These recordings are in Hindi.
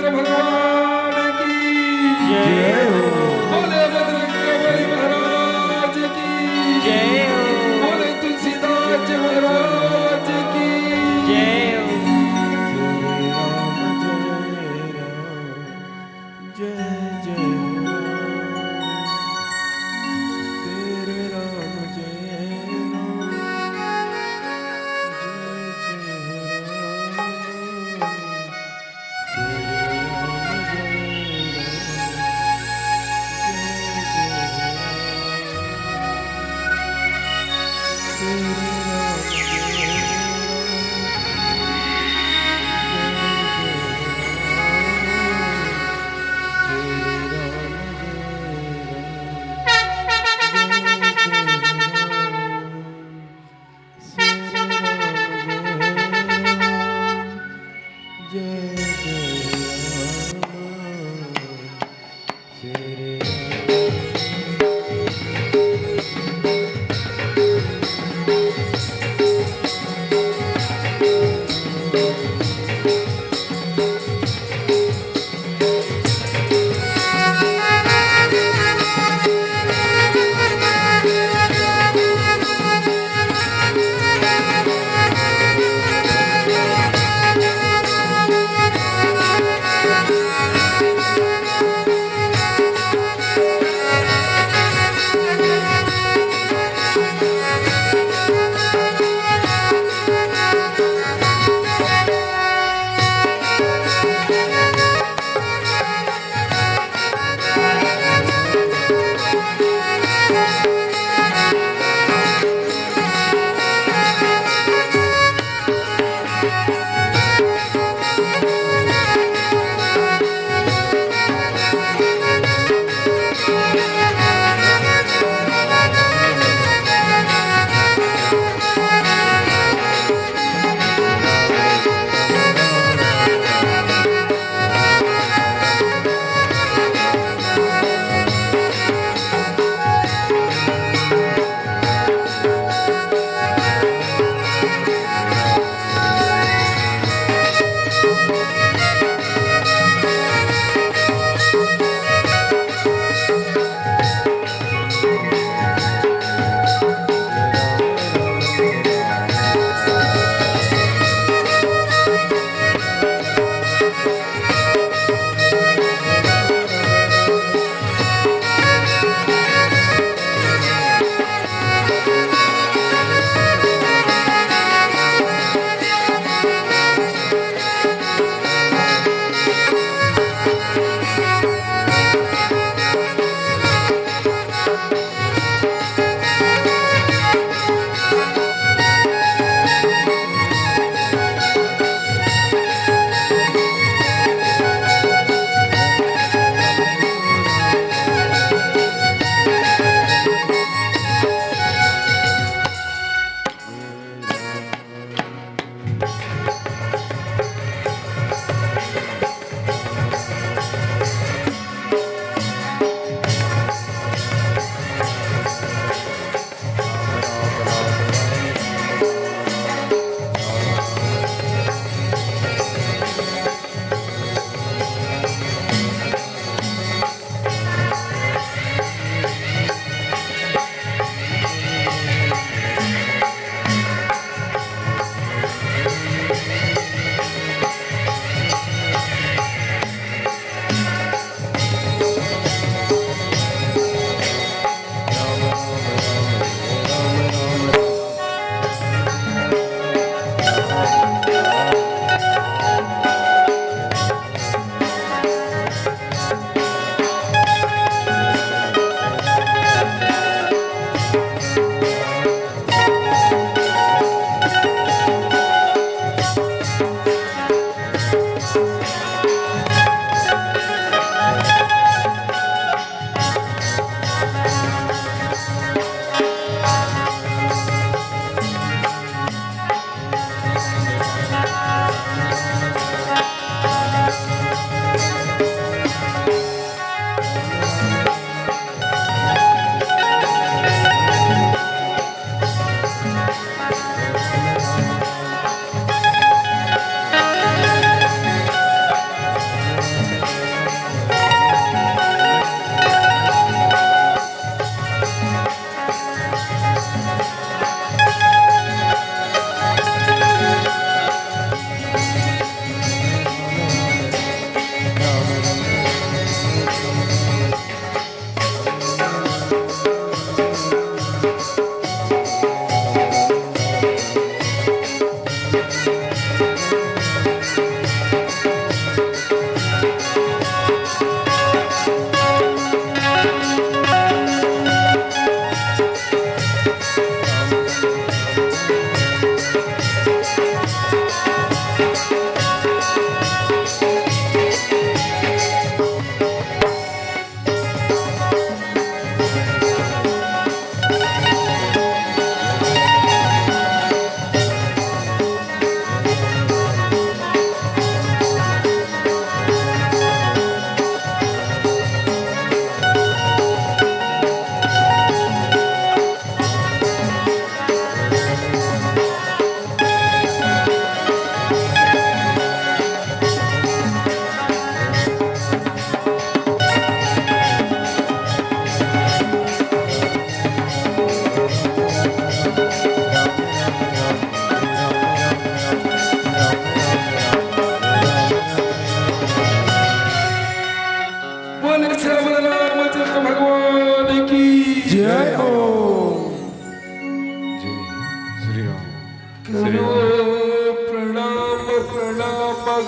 बजरंग भगवान की जय हो। बोले बजरंग बली महाराज की जय हो। बोले तुलसीदास जी महाराज की जय हो। श्री राम जय राम, जय जय राम, श्री राम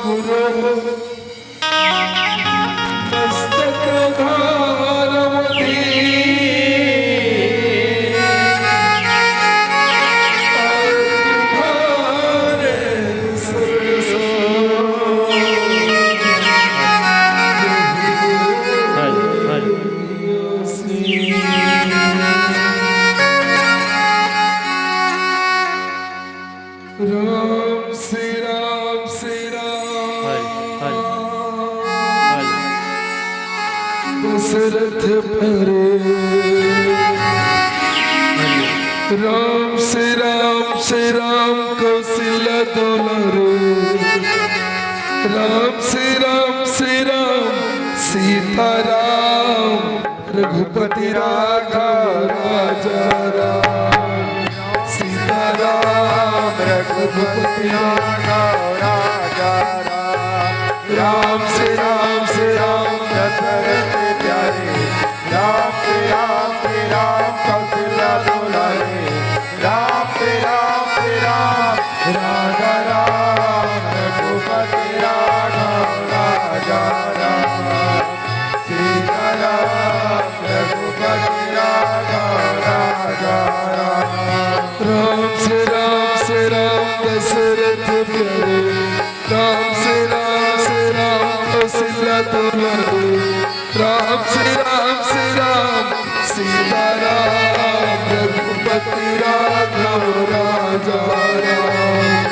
गुरु मस्तक धारवती राम श्री राम श्री राम दशरथ परे राम श्री राम कौशल्या दुलारे राम श्री राम सीता राम रघुपति राघव राजा राम सीता राम रघुपति राघव राजा राम श्री राम दशरथ प्यारे राम श्री राम कौशल्या दुलारे राम श्री राम राजा राम रघुपति राघव राजा राम सीता राम रघुपति राघव राजा राम श्री राम दशरथ प्यारे राम श्री राम कौशल्या दुलारे राम श्री राम सीता राम रघुपति राघव राजा राम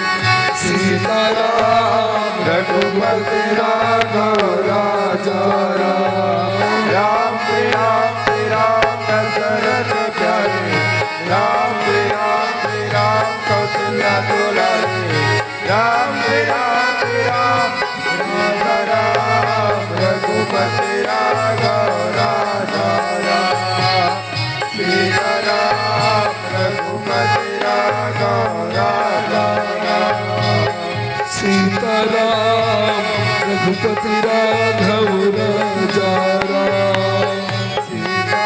सीता राम रघुपति राघव राजा राम श्री राम दशरथ प्यारे राम श्री राम कौशल्या दुलारे राम श्री राम राजा राम रघुपति राघव राजा राम सीता राम रघुपति राघव राजा सीता राम रघुपति राघव राजा सीता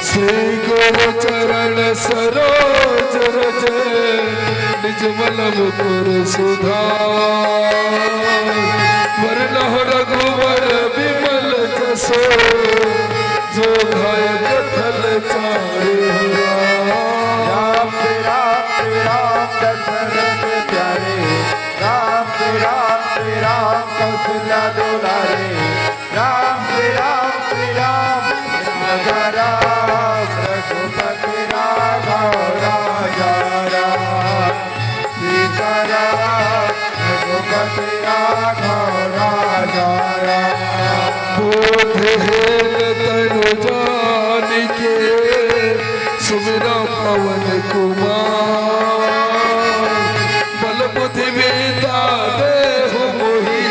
श्री गुरु चरण सरोज रज निज मन मुकुर सुधार वरनहुँ रघुवर विमल जसो जो धाय कथल चारे राम दशरथ प्यारे राम श्री राम कौशल्या दुलारे राम श्री राम राजा राम रघुपति राघव राजा राम सीता राम रघुपति राघव राजा राम बोधहेन तनु जानिके सुमिरा पवन कुमार बल बुद्धि विद्या देहु मोहि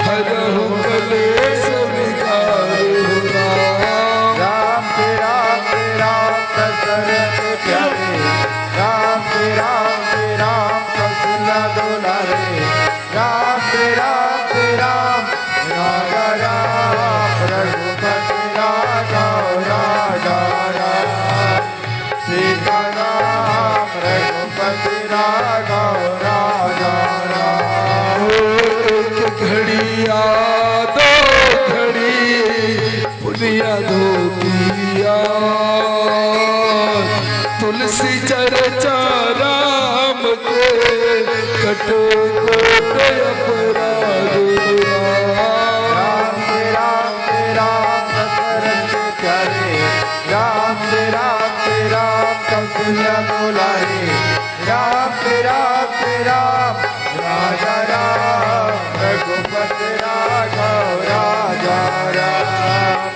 हरहु कलेश विकार राम दशरथ प्यारे राम श्री राम कौशल्या दुलारे राम श्री राम राजा राम रघुपति राघव राजा राम सीता राम रघुपति राघव राजा राम एक घड़िया दो घड़ी पुनिया दो पिया तुलसी चर्चा राम के कटे कोट अपराध राम दशरथ प्यारे राम श्री राम कौशल्या दुलारे राम श्री राम राजा राम रघुपति राघव राजा राम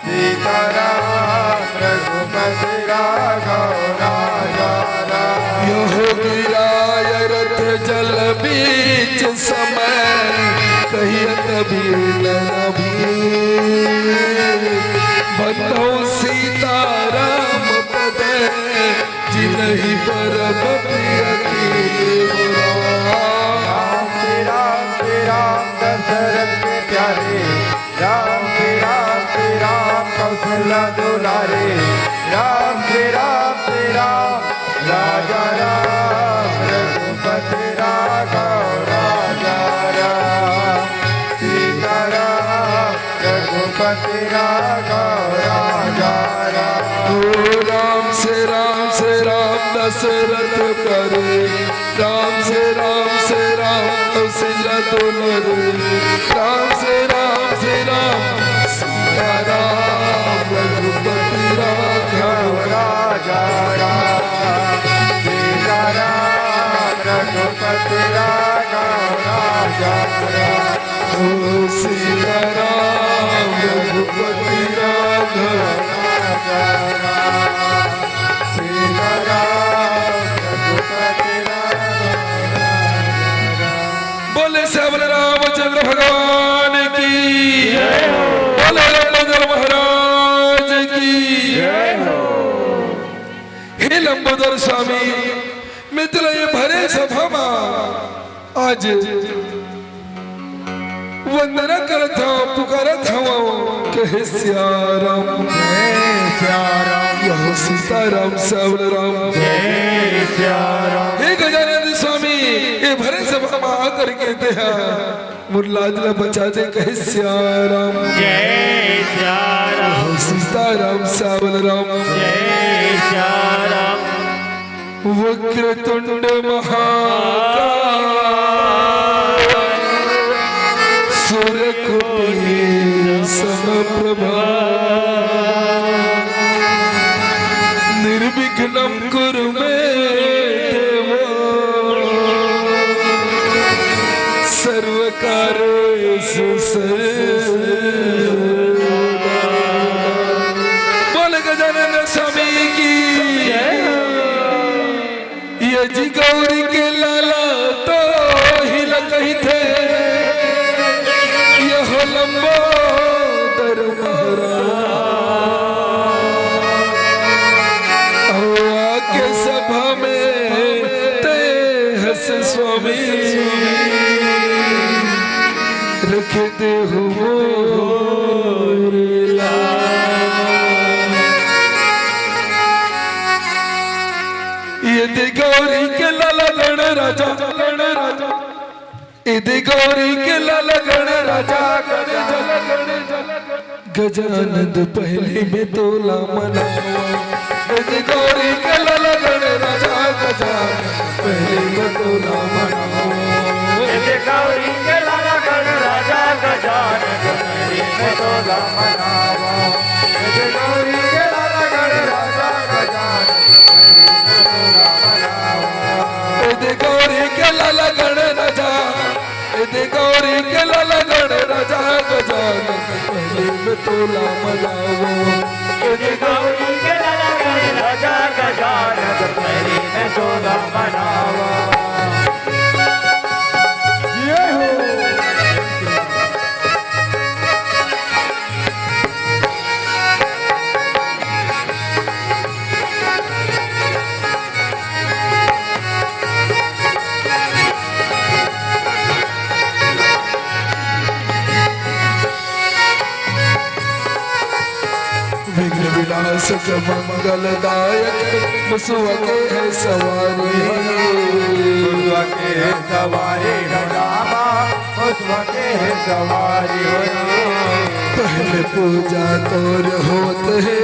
सीता राम रघुपति राघव राजा राम यह गिराय रथ जल बीच समय कहिय कभी नभी बंधो सीता राम पद जिनहि परम प्रिय राम श्री राम दशरथ प्यारे राम श्री राम कौशल्या दुलारे राम श्री राम राजा राम तोला रे राम से राम सीता राम रघुपति राघव राजा राम सीता राम रघुपति राघव राजा राम ओ सीता राम रघुपति राघव राजा राम सीता राम रघुपति राघव बोले श्यामल रामचंद्र भगवान की बोले लंबोदर महाराज की हे लंबोदर स्वामी मित्र ये भरे सभा में आज वंदना करत हूँ पुकारत हूँ कहे सियाराम यहो सीताराम श्यामल राम हे गजानन स्वामी ये भरे सभा में आकर कहते हैं मुरलाजला बचा दे कहे सियाराम जय सियाराम यहो सीताराम श्यामल राम जय सियाराम वक्रतुंड महाकाय सूर्यकोटि समप्रभा निर्विघ्नं कुरु मे देव सर्वकार्येषु सर्वदा बोल गजानन स्वामी की यजी गौरी के लाला तो ही कही थे यह लंबोदर महाराज आके सभा में ते हस स्वामी रख दे ये गौरी के लाला गण राजा इधे गौरी के लाला गण राजा गजानंद पहले में तोला मना इधे गौरी के लाला गण राजा गजानंद पहले में तोला मना इधे गौरी के लाला गण राजा गजानन पहले में तोला मनावा इधे गौरी के लाला गण राजा गजानन इधे गौरी के लाला गण राजा इधे गौरी के लाला गण राजा गजानन पहले में तोला मनावो इधे गौरी के लाला गण राजा गजानन पहले में तोला मनावा ये हो विघ्न विनाशक मंगलदायक बसुआ के है सवारी उसवा के है सवारी हो रामा उसवा के है सवारी हो पहले पूजा तोर होत है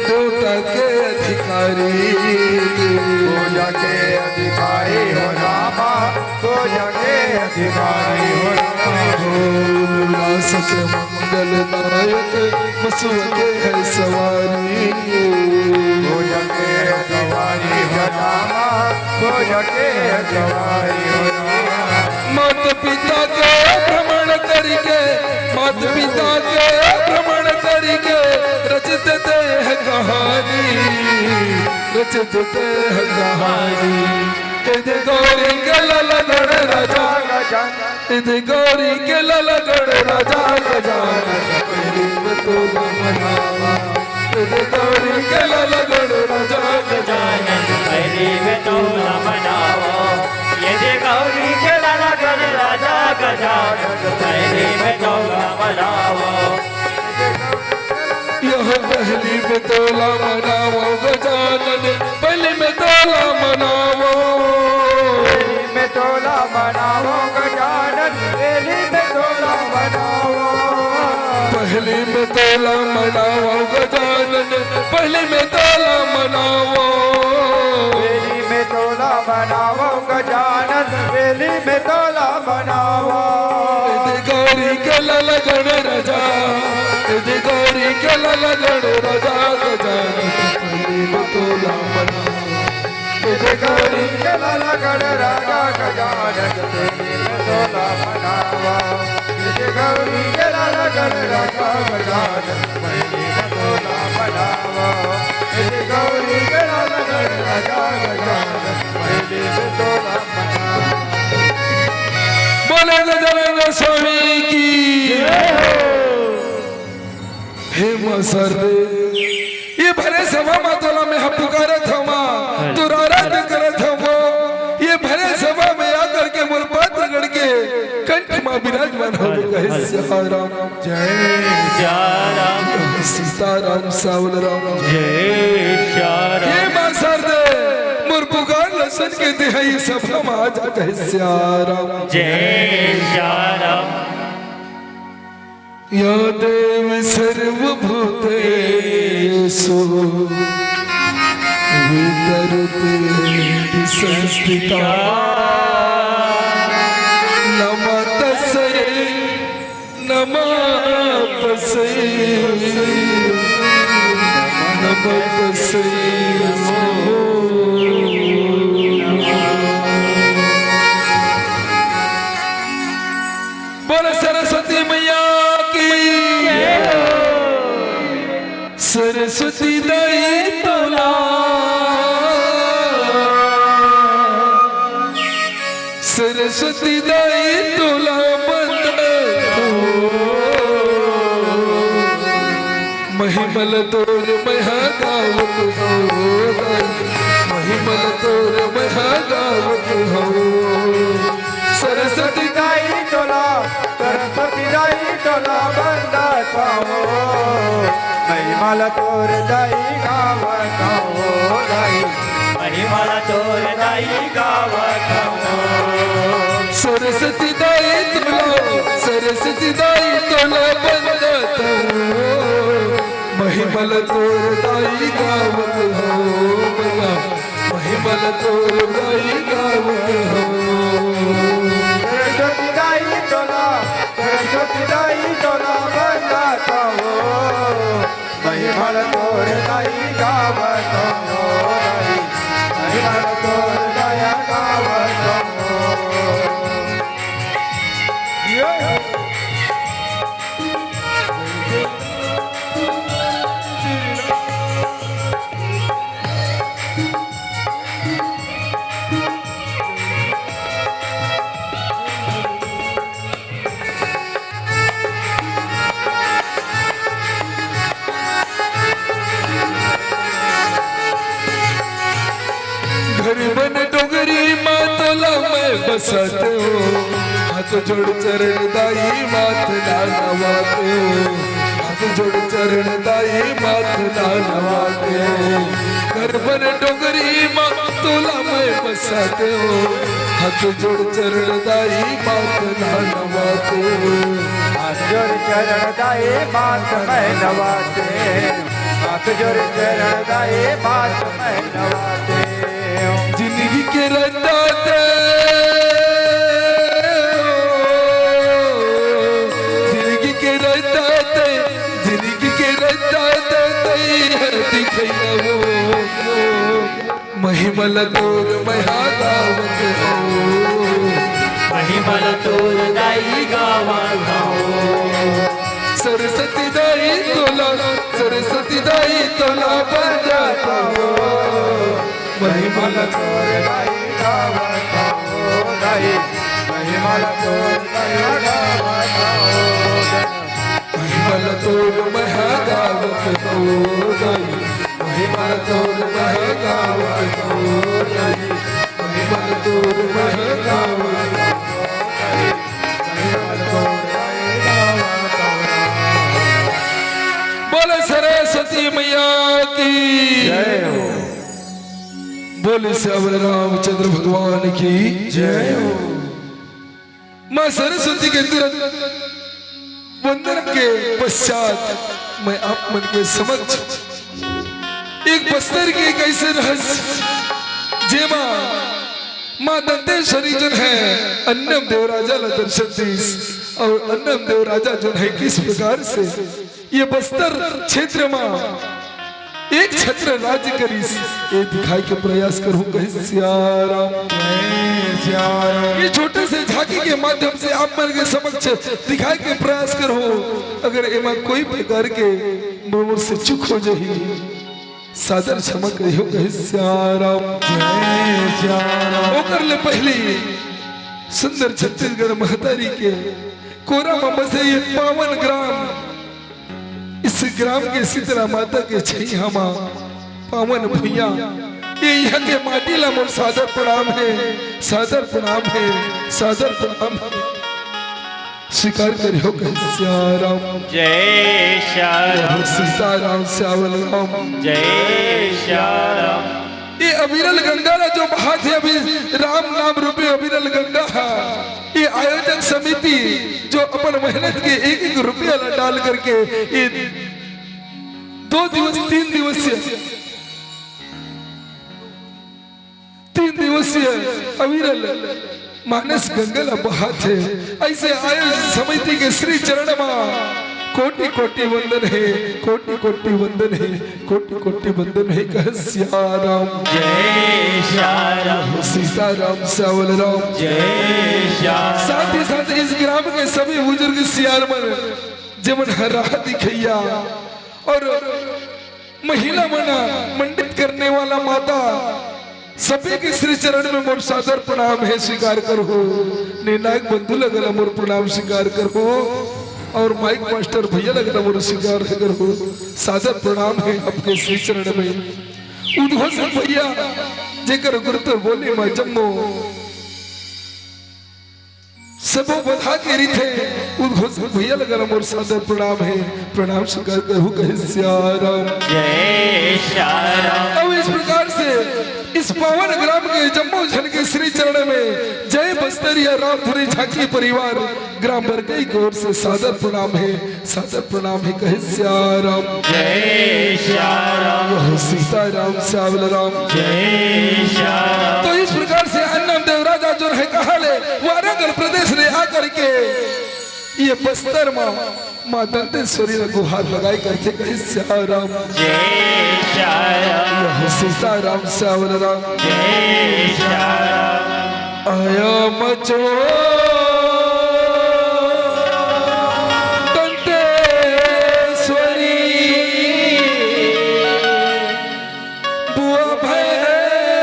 देवता के अधिकारी पूजा के अधिकारी हो रामा पूजा के अधिकारी हो विनाशक मंगलदायक बसुआ के है सवारी पूजा के सवारी हो रामा पूजा के सवारी हो मात पिता के भ्रमण करके मात पिता के भ्रमण करके रचते हैं कहानी रचते हैं कहानी इधे गौरी के लाला गण राजा इधे गौरी के लाला गण राजा गजानन पहले में तोला मनावा इधे गौरी के लाला गण राजा गजानन पहले में तोला मनावो यदि गौरी के लाला गण राजा गजानन पहले में तोला मनावो यह पहली में तोला मनावो गजानन पहले में तोला मनावो में तोला मनावो गजानन पहली में तोला मनावो पहली में तोला मनावो गजानन पहले में तोला मनावो पहली में तोला मनावो गजानन पहली में तोला मनावो के लाल गण राजा यदि गौरी के लाल गण राजा गजानन पहले बतोला मना यदि गौरी के लाल गण राजा गजानन तेरी बतोला मनावा यदि गौरी के लाल गण राजा गजानन पहले बतोला मनावा यदि गौरी के लाल गण राजा गजानन पहले बतोला मनावा। बोले गजानन स्वामी की हे मां सरदे ये भरे सभा मातोला में हम पुकारत हूँ तू आराधना करत हूँ ये भरे सभा में आकर के मोर पात्र गढ़ के कंठ मां विराजमान हो कहे सियाराम जय श्याम सीताराम सावल राम जय श्याम हे मां सरदे मोर पुकार लसन के दिहाई सभा में आजा कहे सियाराम जय श्याम या देव सर्वभूतेषु वितरते संस्थिता नमः तस्यै नमः तस्यै नमः तस्यै बोल सरस्वती मैया सरस्वती दाई तोला सरस्वती दाई तोला बंद महिमल तोर महा गावत हो महिमल तोर महा गावत हो सरस्वती दाई तोला सरस्वती दाई तोला बंदात हो महिमाला तोर दाई गावत हो दाई महिमाला तोर दाई गावत हो सरस्वती दाई तोला सरस्वती दाई तोला बंदत हो महिमल तोर दाई गावत हो मैया महिमल तोर दाई गावत हो सरस्वती दाई तोला सरस्वती दाई तोला बंदात हो महिमाला तोर दाई गावत हो दाई महिमाला तोर दया गावत हो घर बन डोगरी मातोला मैं बसते हो हाथ जोड़ चरण दाई मात ना नवाते हो हाथ जोड़ चरण दाई मात ना नवाते हो घर बन डोगरी मातोला मैं बसते हो हाथ जोड़ चरण दाई मात ना नवाते हो हाथ जोड़ चरण दाए मात मैं नवाते हाथ जोड़ चरण दाए मात मैं नवाते जिंदगी के रदाते जिंदगी के रदाते जिंदगी के रदाते दिखैया वो महिमल तोर महा गावत हो महिमाला तोर दाई गावत हो सरस्वती दाई तोला सरस्वती दाई तोला बंदात हो महिमल तोर दाई गावत हो दाई महिमाला तोर दया गावत हो महिमल तोर महा गावत हो दाई महिमल तोर महा गावत हो दाई महिमल तोर महा गावत हो दाई महिमल तोर दया गावत हो। बोले सरस्वती मैया की जय हो बोले श्यामल रामचंद्र भगवान की जय हो मां सरस्वती के तुरंत वंदन के पश्चात मैं आप मन के समक्ष एक बस्तर के एक ऐसे रहस्य जेमा मां दंतेश्वरी जन है अन्नम देवराजा ला दर्शन दीस और अन्नम देव राजा जो है किस प्रकार से ये बस्तर क्षेत्र में एक छत्र राज्य करीस ये दिखाई के प्रयास करूं कहीं सियाराम ये छोटे से झांकी के माध्यम से आप मेरे के समक्ष दिखाई के प्रयास करो अगर एमा कोई प्रकार के मुंह से चुक हो जाही सादर क्षमा कहियो कहीं सियाराम ओकर ले पहली सुंदर छत्तीसगढ़ महतारी के कोरा में बसे ये पावन ग्राम इस ग्राम के शीतला माता के छैया पावन भैया ये यहाँ के माटी ला मोर सादर प्रणाम है सादर प्रणाम है सादर प्रणाम है स्वीकार करियो सियाराम जय श्याम सीताराम श्यावल राम जय श्याम ये अविरल गंगा ला जो बहा थे अभी राम नाम रूपी अविरल गंगा है ये आयोजन समिति जो अपन मेहनत के एक रुपया ला डाल करके ये 2 दिवस 3 दिवसीय अविरल मानस गंगा ला बहा थे ऐसे आयोजन समिति के श्री चरण में कोटि कोटि वंदन है कोटि कोटि वंदन है कोटि कोटि वंदन है कह सियाराम जय श्याम सीताराम श्यावल राम जय श्याम साथ ही साथ इस ग्राम के सभी बुजुर्ग सियार मन जमन हरा दिखैया और महिला मना मंडित करने वाला माता सभी के श्री चरण में मोर सादर प्रणाम है स्वीकार करो निर्णायक बंधु लगल मोर प्रणाम स्वीकार करो और माइक मास्टर भैया लगना मोर स्वीकार करो सादर प्रणाम है आपके श्री चरण में उद्घोषण भैया जेकर गुरुतर बोले मैं जम्मो सबो बधा के रीते उद्घोषण भैया लगना मोर सादर प्रणाम है प्रणाम स्वीकार करूं कहे सियाराम जय श्याम अब इस प्रकार से इस पावन ग्राम के जम्मू झन के श्री चरण में जय बस्तरिया रामधुरी झांकी परिवार ग्राम बरगई की ओर से सादर प्रणाम है कहे सियाराम जय श्याम सीताराम श्यावल राम जय श्याम तो इस प्रकार से अन्नम देव राजा जो है कहा ले वारंगल प्रदेश ने आकर के ये बस्तर माँ दंतेश्वरी ने गुहार लगाई करते कहे सियाराम जय श्याम सीताराम श्यावल राम जय श्याम आया मचो दंतेश्वरी बुआ भैरम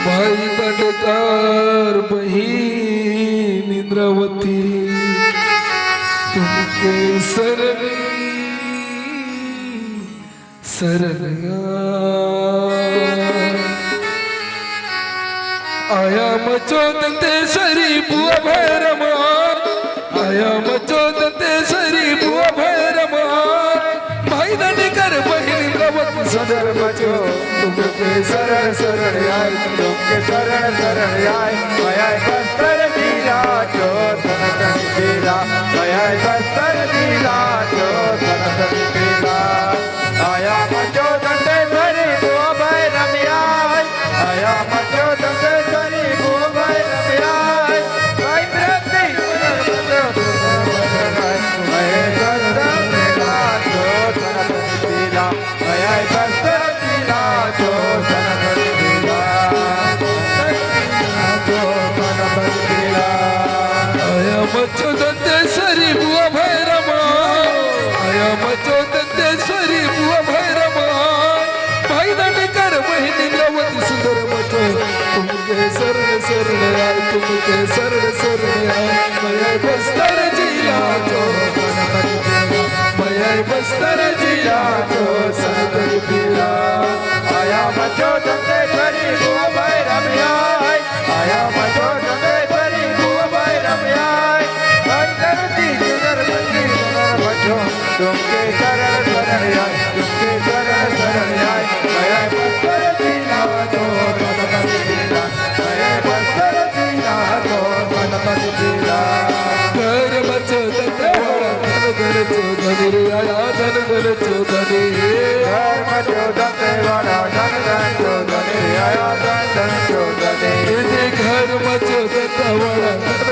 भाई दंडकार बहीन इंद्रावती तुमके शरण आया मचो दंतेश्वरी बुआ भैरम आया मचो दंतेश्वरी बुआ भैरम भाई दंडकर बहिन इंद्रावती सदर बचो तुमके शरण शरण आए तुमके शरण शरण आए माया बस्तर जिला जो सनतन जिला माया बस्तर जिला जो सनतन जिला आया मचो दंतेश्वरी बुआ भैरम आया मचो दंतेश्वरी बुआ भैरम भाई प्रति माया बस्तर जिला जो सनतन जिला माया बस्तर जिला जो सनतन जिला जो सनतन जिला आया मचो दंतेश्वरी बुआ भैरम आया मचो दंतेश्वरी बुआ भैरम भाई दंडकर बहिन इंद्रावती सुंदर मचो तुमके शरण शरण आए तुमके शरण शरण आए माया बस्तर जिला जो माया बस्तर जिला जो सनतन जिला आया मचो दंतेश्वरी बुआ भैरम आया मचो दंतेश्वरी बुआ भैरम भाई धरती सुंदर बंदी सुंदर बचो तुमके शरण शरण आए तुमके शरण शरण आए माया बस्तर जिला जो सनतन जिला माया बस्तर जिला जो सनतन जिला घर बचो धन चौधरी आया धन चौधरी धर्म चौधरी वाला धन चौधरी आया धन धन चौधरी तेरे घर में चौदह वाला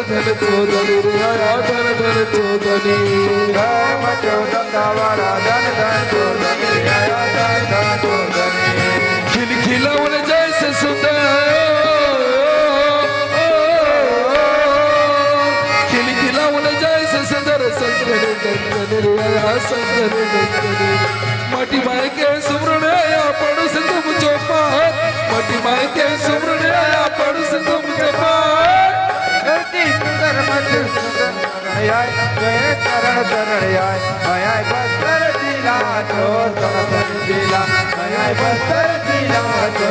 धन चौधरी रे आया धन चौधरी घर में चौदह वाला धन चौधरी आया धन चौधरी खिलखिलावन जैसे सुंदर खिलखिलावन जैसे सुंदर संदर गंगन रे आया संदर गंगन माटी माय के सुमरण आया पड़ोस तुम चौपार माटी माय के सुमरण आया पड़ोस तुम चौपार धरती सुंदर मत सुंदर आय गए चरण चरण आय बस्तर जिला जो तन जिला आय बस्तर जिला जो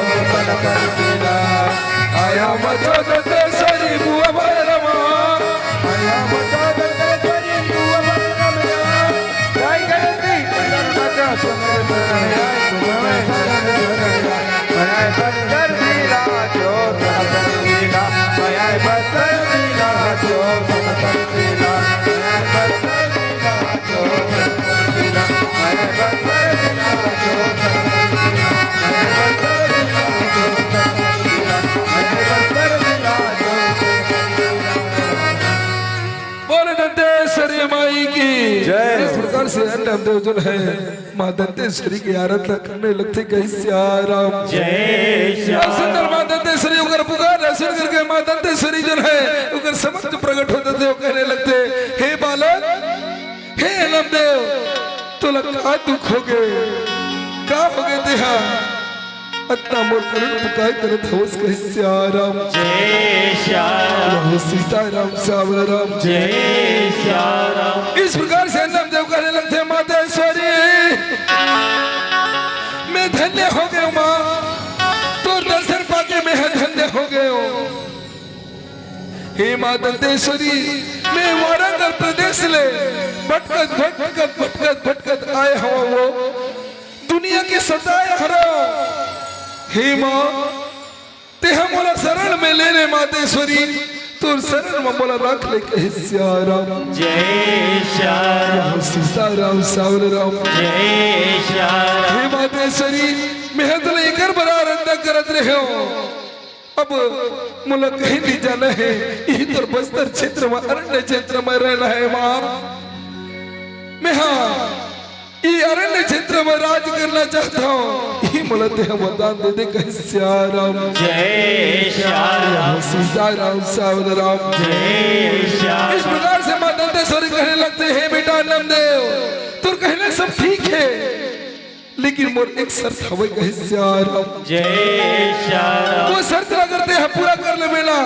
तन जिला आया मचोदत सरी बुआ भैरवा आया मचोदत सरी बुआ भैरवा आय गणती सुंदर मत सुंदर आय तुम्हें आय बस्तर जिला जो तन जिला आय बस्तर जिला जो तन जिला आय बस्तर जिला जो तन जिला आय बस्तर जिला जो तन जिला आय बस्तर जिला जो तन जिला आय बस्तर जिला जो बोले दंतेश्वरी माई की जय। इस प्रकार से अन्नदेव जो है माँ दंतेश्वरी की आराधना करने लगते कैसे आराम जय श्याम सुंदर माँ दंतेश्वरी उगर पुकार सुन करके माँ दंतेश्वरी जो है उगर समस्त प्रकट होते थे कहने लगते हे बालक हे अन्नदेव तुला का दुख हो गए का हो गए देहा अतना मोर करुण पुकार करत होस कैसे आराम जय श्याम हो सीताराम श्यामल राम जय श्याम इस प्रकार से अन्नदेव कहने लगते मातेश्वरी मैं धन्य हो गया माँ तो दर्शन पाके मैं धन्य हो गया हूँ हे माँ दंतेश्वरी मैं वारंगल प्रदेश ले भटकत आए हवा वो दुनिया के सताए हरा हे माँ ते हम बोला शरण में ले ले मातेश्वरी तो शरण में बोला रख ले कहे सियाराम जय श्याम सीताराम सावर राम जय श्याम हे मातेश्वरी मैं तो लेकर बड़ा रंदा करत रहे हो अब मुला कहीं नहीं जाना है यही तो बस्तर क्षेत्र में अरण्य क्षेत्र में रहना है माँ मैं हाँ ये अरण्य क्षेत्र में राज करना चाहता हूँ ये मुला ते हम वरदान दे दे कहे सियाराम जय श्याम सीताराम सावर राम जय श्याम इस प्रकार से माँ दंतेश्वरी कहने लगते हैं बेटा नमदेव तो कहने सब ठीक है लेकिन मोर एक शर्त हवे कहे सियाराम जय श्याम वो शर्त करते हैं पूरा कर ले बेला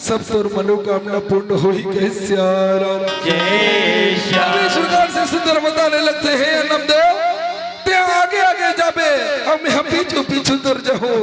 सब तोर मनोकामना पूर्ण हो ही कहे सियाराम जय श्याम इस प्रकार से सुंदर बताने लगते हैं नमदेव ते आगे आगे जाबे अब मैं पीछू पीछू तर जाऊं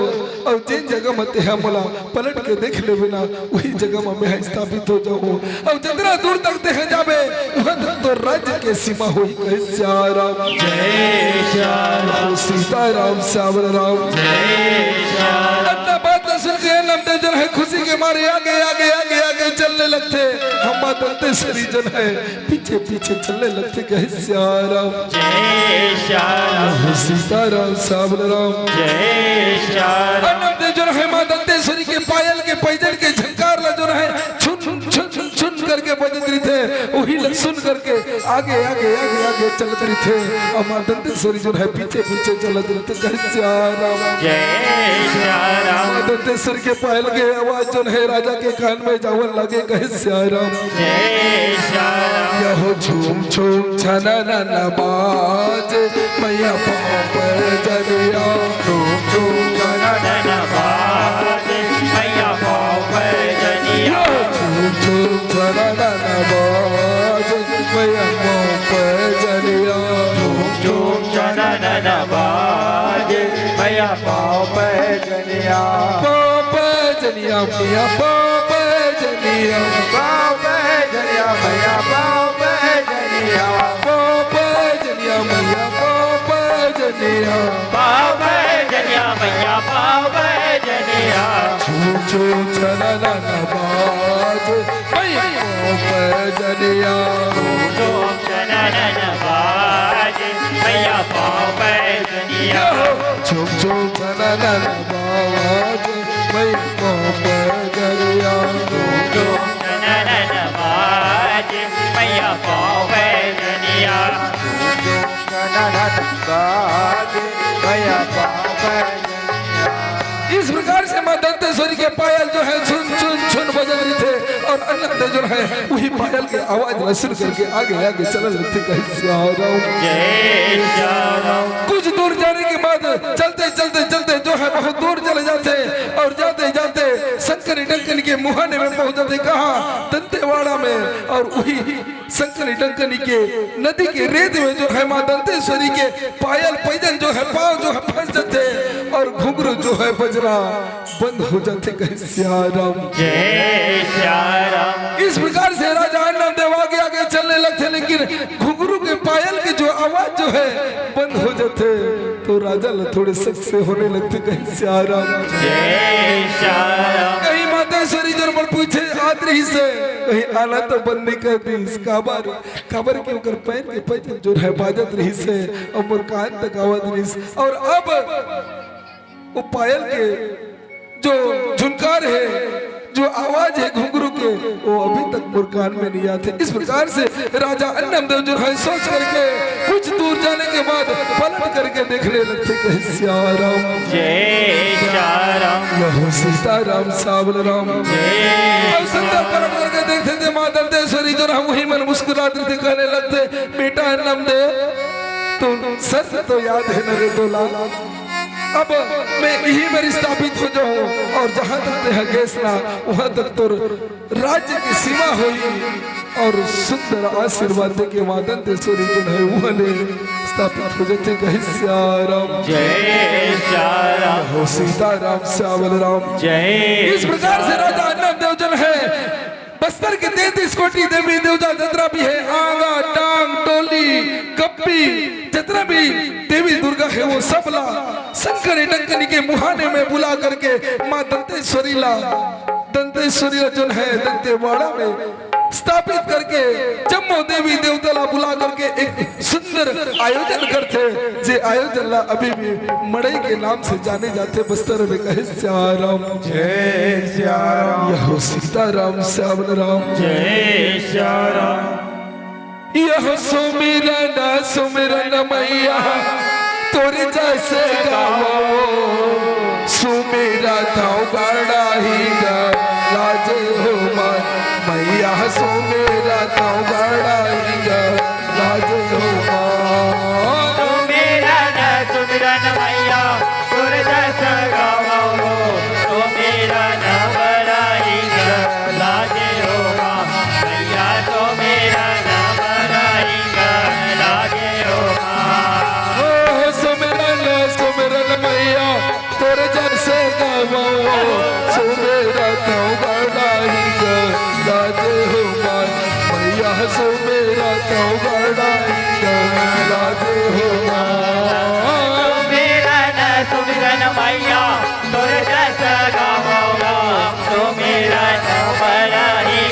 और जिन जगह में ते हमला पलट के देख ले बिना वही जगह में मैं स्थापित हो जाऊं और जितना दूर तक ते जाबे वहां तक तो राज्य के सीमा हुई कहे सियाराम जय श्याम सीताराम श्यामल राम जय श्याम अन्ना बात सुन के नमदेव जन है खुशी के मारे आगे आगे आगे आगे चलने लगते हम दंतेश्वरी जन है पीछे पीछे चलने लगते कहे सियाराम जय श्याम सीताराम श्यामल राम जय श्याम अन्नदेव जो है माँ दंतेश्वरी के पायल के पैजन के झंकार ला जो है छुन छुन छुन छुन करके बजत रही थे वही लग सुन करके आगे आगे आगे आगे चलत रही थे और माँ दंतेश्वरी जो है पीछे पीछे चलत रही थे कहे सियाराम जय श्याम माँ दंतेश्वरी के पायल के आवाज जो है राजा के कान में जावन लगे कहे सियाराम जय श्याम यहो झूम झूम छना ना बाज मैया पाँव पर जलिया झूम झूम छना धन्यवाद मैया पाँव पर जनिया झूम झूम छना ना बाज मैया पाँव पर जलिया झूम चरण बाज मैया पाँव पर जनिया पाँव पर जलिया मैया पाँव पर जलिया पाँव पे जलिया मैया पाँव पे जलिया पाँव पर जलिया मैया पाँव पर जलिया पाँव पर जनिया मैया पाँव पर जनिया झूम झूम छना ना बाज मैया पाँव पर जलिया झूम चरण बाज मैया पाँव पर जनिया झूम झूम छना ना बाज मैं पगरिया झूम ननन बाजे मैया पावे जनिया इस प्रकार से मां दंतेश्वरी के पायल जो है छुन छुन छुन बज रही थे और अनंत जो है वही पायल की आवाज सुन करके आगे आगे चल रहे थे। जय श्याम कुछ दूर जाने के बाद चलते चलते चलते जो है बहुत दूर चले जाते और जाते जाते शंकरी डंकनी के मुहाने में पहुंच जाते। कहा दंतेवाड़ा में। और वही शंकरी डंकनी के नदी के रेत में जो है मां दंतेश्वरी के पायल पैजन जो है पांव जो है फंस जाते और घुंघरू जो है बजरा बंद हो जाते। कहे सियाराम जय श्याम इस प्रकार से राजा नामदेव आगे आगे चलने लगते लेकिन घुंघरू के पायल की जो आवाज जो है बंद हो जाते तो राजा थोड़े सख्त से होने लगते। कहीं सियाराम जय श्याम कहीं मातेश्वरी जरमल पूछे आदरी से कहीं आना तो बंद नहीं कर दी इस काबर के ऊपर पैर के पैजन जो है बाजत रही से और मुरकान तक आवाज रही और अब वो पायल के जो झुनकार है जो आवाज है घुंघरू के वो अभी तक मुरकान में नहीं आते। इस प्रकार से राजा अन्नमदेव जो है सोच करके कुछ दूर जाने के बाद पलट करके देखने लगते। कहे सियाराम जय श्याम यहो सीताराम सावल राम अब संदर्भ पलट करके देखते थे मां दंतेश्वरी जो है वही मन मुस्कुराते थे कहने लगते बेटा अन्नमदेव तो सच तो याद है न रे दोला अब मैं यही में स्थापित हो जाऊं और जहां तक तेरा गैसना वहां तक तो राज्य की सीमा हुई और सुंदर आशीर्वाद के मां दंतेश्वरी जो है वहां स्थापित हो जाते। कहे सियाराम जय श्याम हो सीताराम श्यामल राम जय इस प्रकार से राजा अन्नमदेव जन है बस्तर के 33 कोटि देवी देवता जितना भी है आंगा टांग टोली कप्पी जितना भी देवी दुर्गा है वो सब ला शंकरी डंकनी के मुहाने में बुला करके मां दंतेश्वरी ला जो है दंतेवाड़ा में स्थापित करके जम्मो देवी देवता ला बुला करके एक सुंदर आयोजन करते जे आयोजन ला अभी भी मड़ई के नाम से जाने जाते बस्तर में। कहे सियाराम जय सियाराम यहो सीताराम श्यामल राम जय श्याम यह सुमिरन मैया तोरे जैसे गावो सुमेरा थाव गाड़ा ही गा लाजे हो मान मैया सुमेरा थाव गाड़ा ही गा लाजे हो मान तू मेरा न सुमिरन मैया तुर जस गावो तू मेरा न बड़ाई लाजे हो मां मैया तो मेरा न बड़ाई लागे हो मां ओ सुमिरन मैया तोरे जैसे गावो सुमेरा थाव गाड़ा ही गा लाजे हो मान मैया सुमेरा थाव गाड़ा ही गा लाजे हो मान मेरा न सुमिरन मैया तुर जस गावो तू मेरा न बड़ाई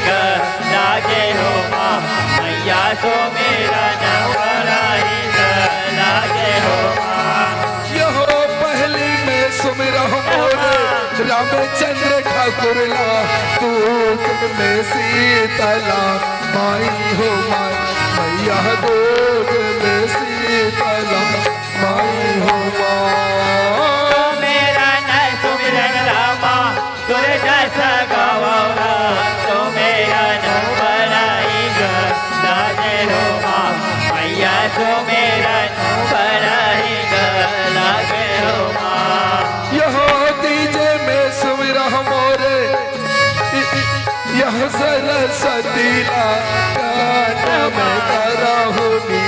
लागे हो मां मैया तो मेरा न बड़ाई लागे हो मां यहो पहली में सुमिरा मोरे रामचंद्र ठाकुर ला तू में सीतला माई हो माई मैया दूध में सीतला माई हो माई मेरा न सुमिरन रामा तुर जस गावो तो मेरा न बड़ाई लागे हो मां मैया तो मेरा न बड़ाई लागे हो मां यहो तीजे में सुमिरा मोरे यह सरस्वती ला कान में करा होनी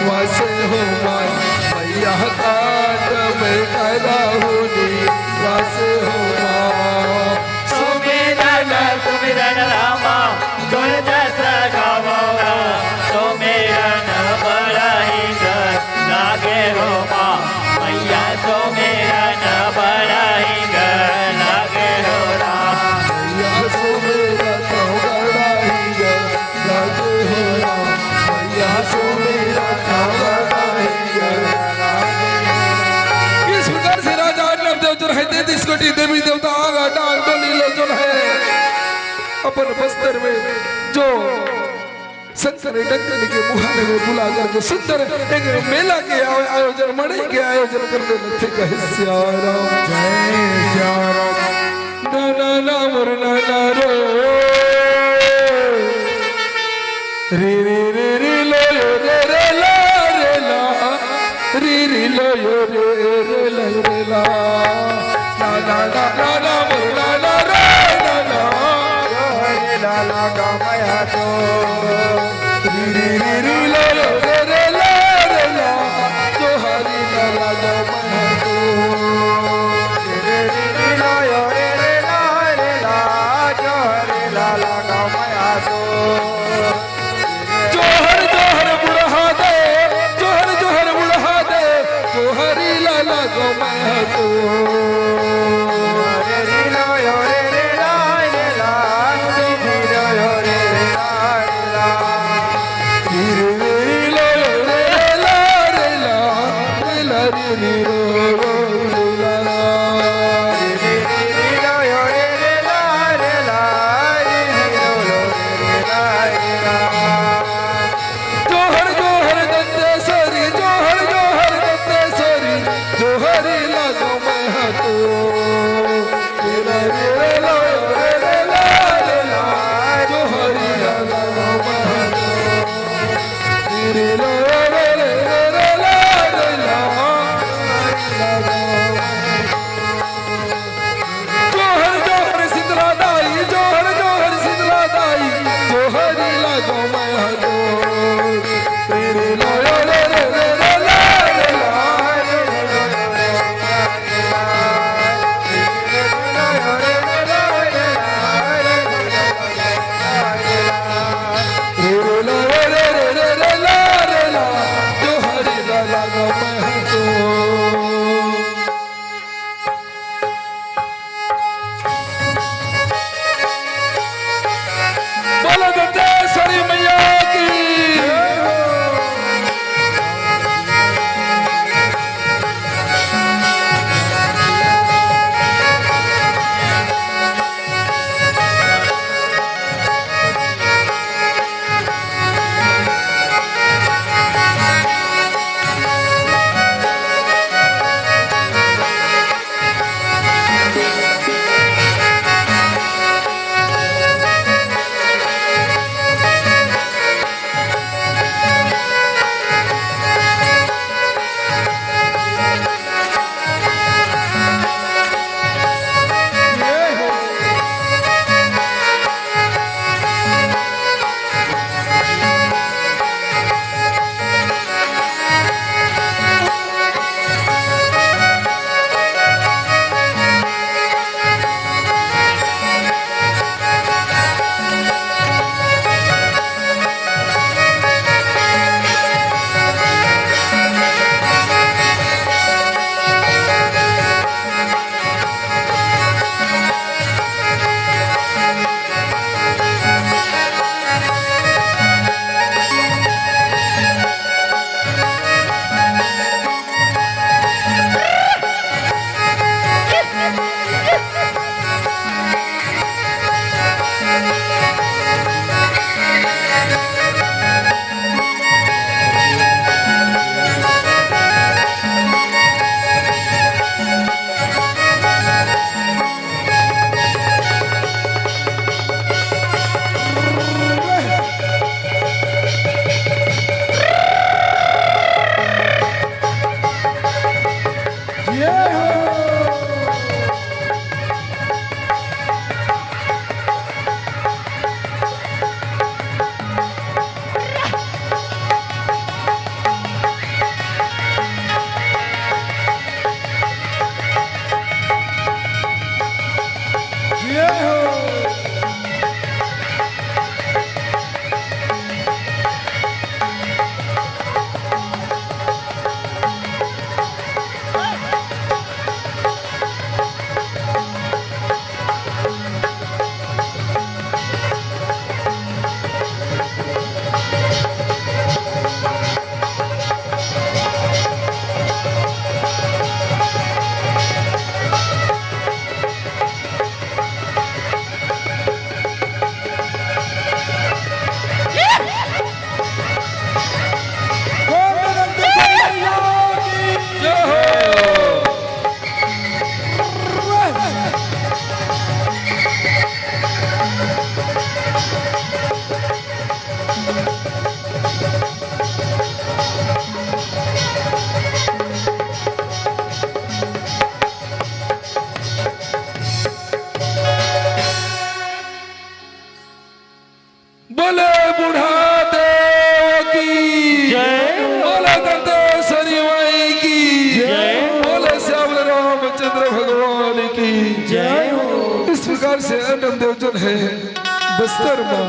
वासे हो माई मैया कान में करा होनी वासे हो माई सुमिरन रामा तुर जस गावो तो मेरा न बड़ाई लागे हो मां मैया तो मेरा न बड़ाई लागे हो राम मैया सुमेरा तो गड़ाई गा लाजे हो राम मैया सुमेरा तो गड़ाई गा इस प्रकार से राजा अन्नमदेव जो है 33 देवी देवता आगा डाल डोली लो जो है अपन बस्तर में जो शंकर डंकन के मुहाने में बुला करके सुंदर एक मेला के आयोजन मणि के आयोजन करने लगे कहे श्याराम जय श्याम नाना नाम नाना रो रे रे रे रे लो यो रे रे ला रे ला रे रे लो यो रे रे ला रे ला ना ना ना ना नाम नाना रो नाना हरे लाला का माया तो रे रे रे रे लो यो रे रे ला रे ला जो हरि लाला जो मैं तो जय हो। इस प्रकार से अनम देव जो है बस्तर माँ